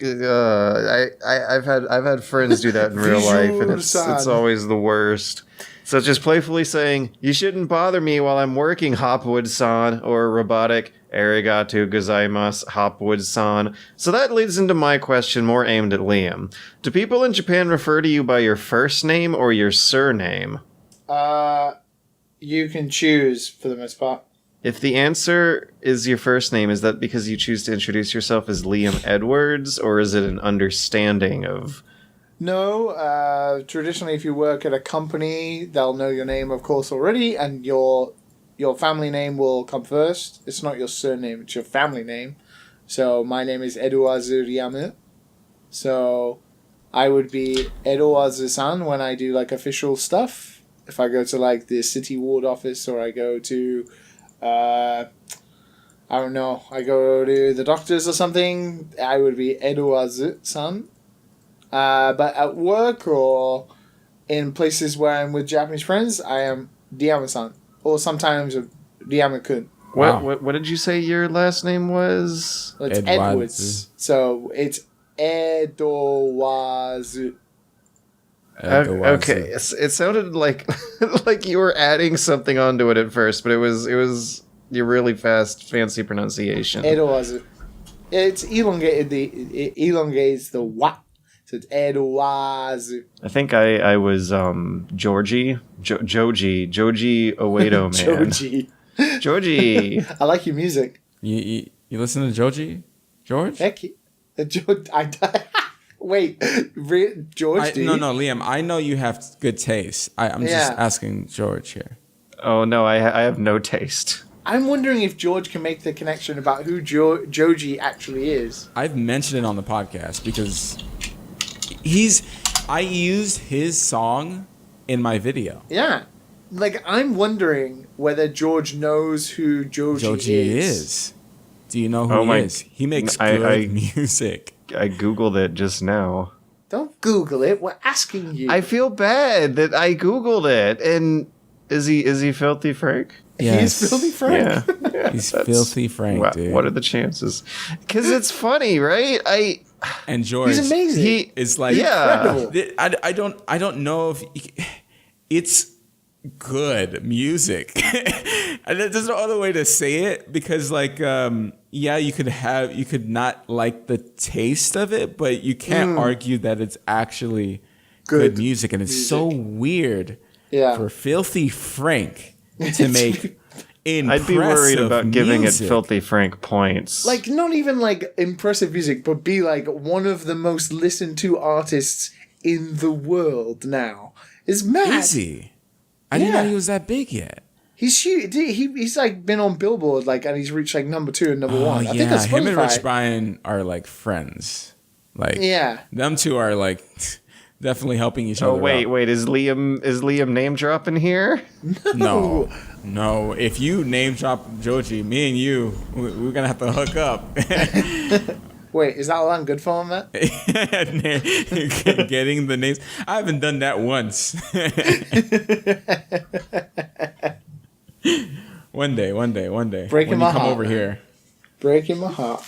had friends do that in real life, and it's always the worst. So just playfully saying, "You shouldn't bother me while I'm working, Hopwood-san," or robotic, "Arigato gozaimasu, Hopwood-san." So that leads into my question, more aimed at Liam. Do people in Japan refer to you by your first name or your surname? You can choose for the most part. If the answer is your first name, is that because you choose to introduce yourself as Liam Edwards, or is it an understanding of... No, traditionally if you work at a company, they'll know your name, of course, already, and your family name will come first. It's not your surname, it's your family name. So my name is Eduazu Ryamu. So I would be Eduazu-san when I do like official stuff. If I go to like the city ward office, or I go to... I don't know, I go to the doctors or something, I would be Eduazu-san. But at work or in places where I'm with Japanese friends, I am Diama-san, or sometimes Diama-kun. Wow. What did you say your last name was? Well, it's Edwards. So it's Edowazu. Okay, it sounded like like you were adding something onto it at first, but it was your really fast, fancy pronunciation. Edowazu. It's elongated. It elongates the wa. So it's Edowazu. I think I was Joji Oedo, man. Joji. I like your music. You listen to Joji, George? Heck, wait, George? No, Liam. I know you have good taste. I'm just asking George here. Oh no, I have no taste. I'm wondering if George can make the connection about who Joji actually is. I've mentioned it on the podcast because I used his song in my video. Yeah. Like, I'm wondering whether George knows who Joji is. Do you know who he is? He makes good music. I Googled it just now. Don't Google it. We're asking you. I feel bad that I Googled it. And is he Filthy Frank? Yes. He's Filthy Frank. Yeah. He's Filthy Frank, dude. What are the chances? Because it's funny, right? And George, he's amazing. He is like, incredible. I don't know if it's good music. And there's no other way to say it, because like you could not like the taste of it, but you can't argue that it's actually good music. And it's so weird for Filthy Frank to make I'd be worried about giving it music. Filthy Frank points. Like, not even like impressive music, but be like one of the most listened to artists in the world now. Is mad. Is he? I didn't know Yeah. he was that big yet. He's huge. He's like been on Billboard, like, and he's reached like number 2 and number 1. I think that's him and Spotify. Rich Brian are like friends. Like, Yeah. them two are like definitely helping each Oh other. wait, out. wait, is Liam name dropping here? No. If you name drop Joji, me and you, we're gonna have to hook up. Wait, is that line good for him, Matt? Getting the names. I haven't done that once. One day. Breaking when my you come heart, over man. here. Breaking my heart.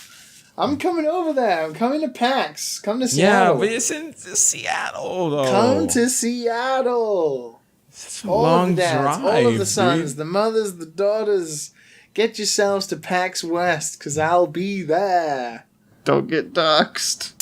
I'm coming over there. I'm coming to PAX. Come to Yeah, Seattle. but it's in Seattle though. Come to Seattle. It's a All long of the dads, drive. all of the sons, dude. the mothers, the daughters. Get yourselves to PAX West, because I'll be there. Don't get doxxed.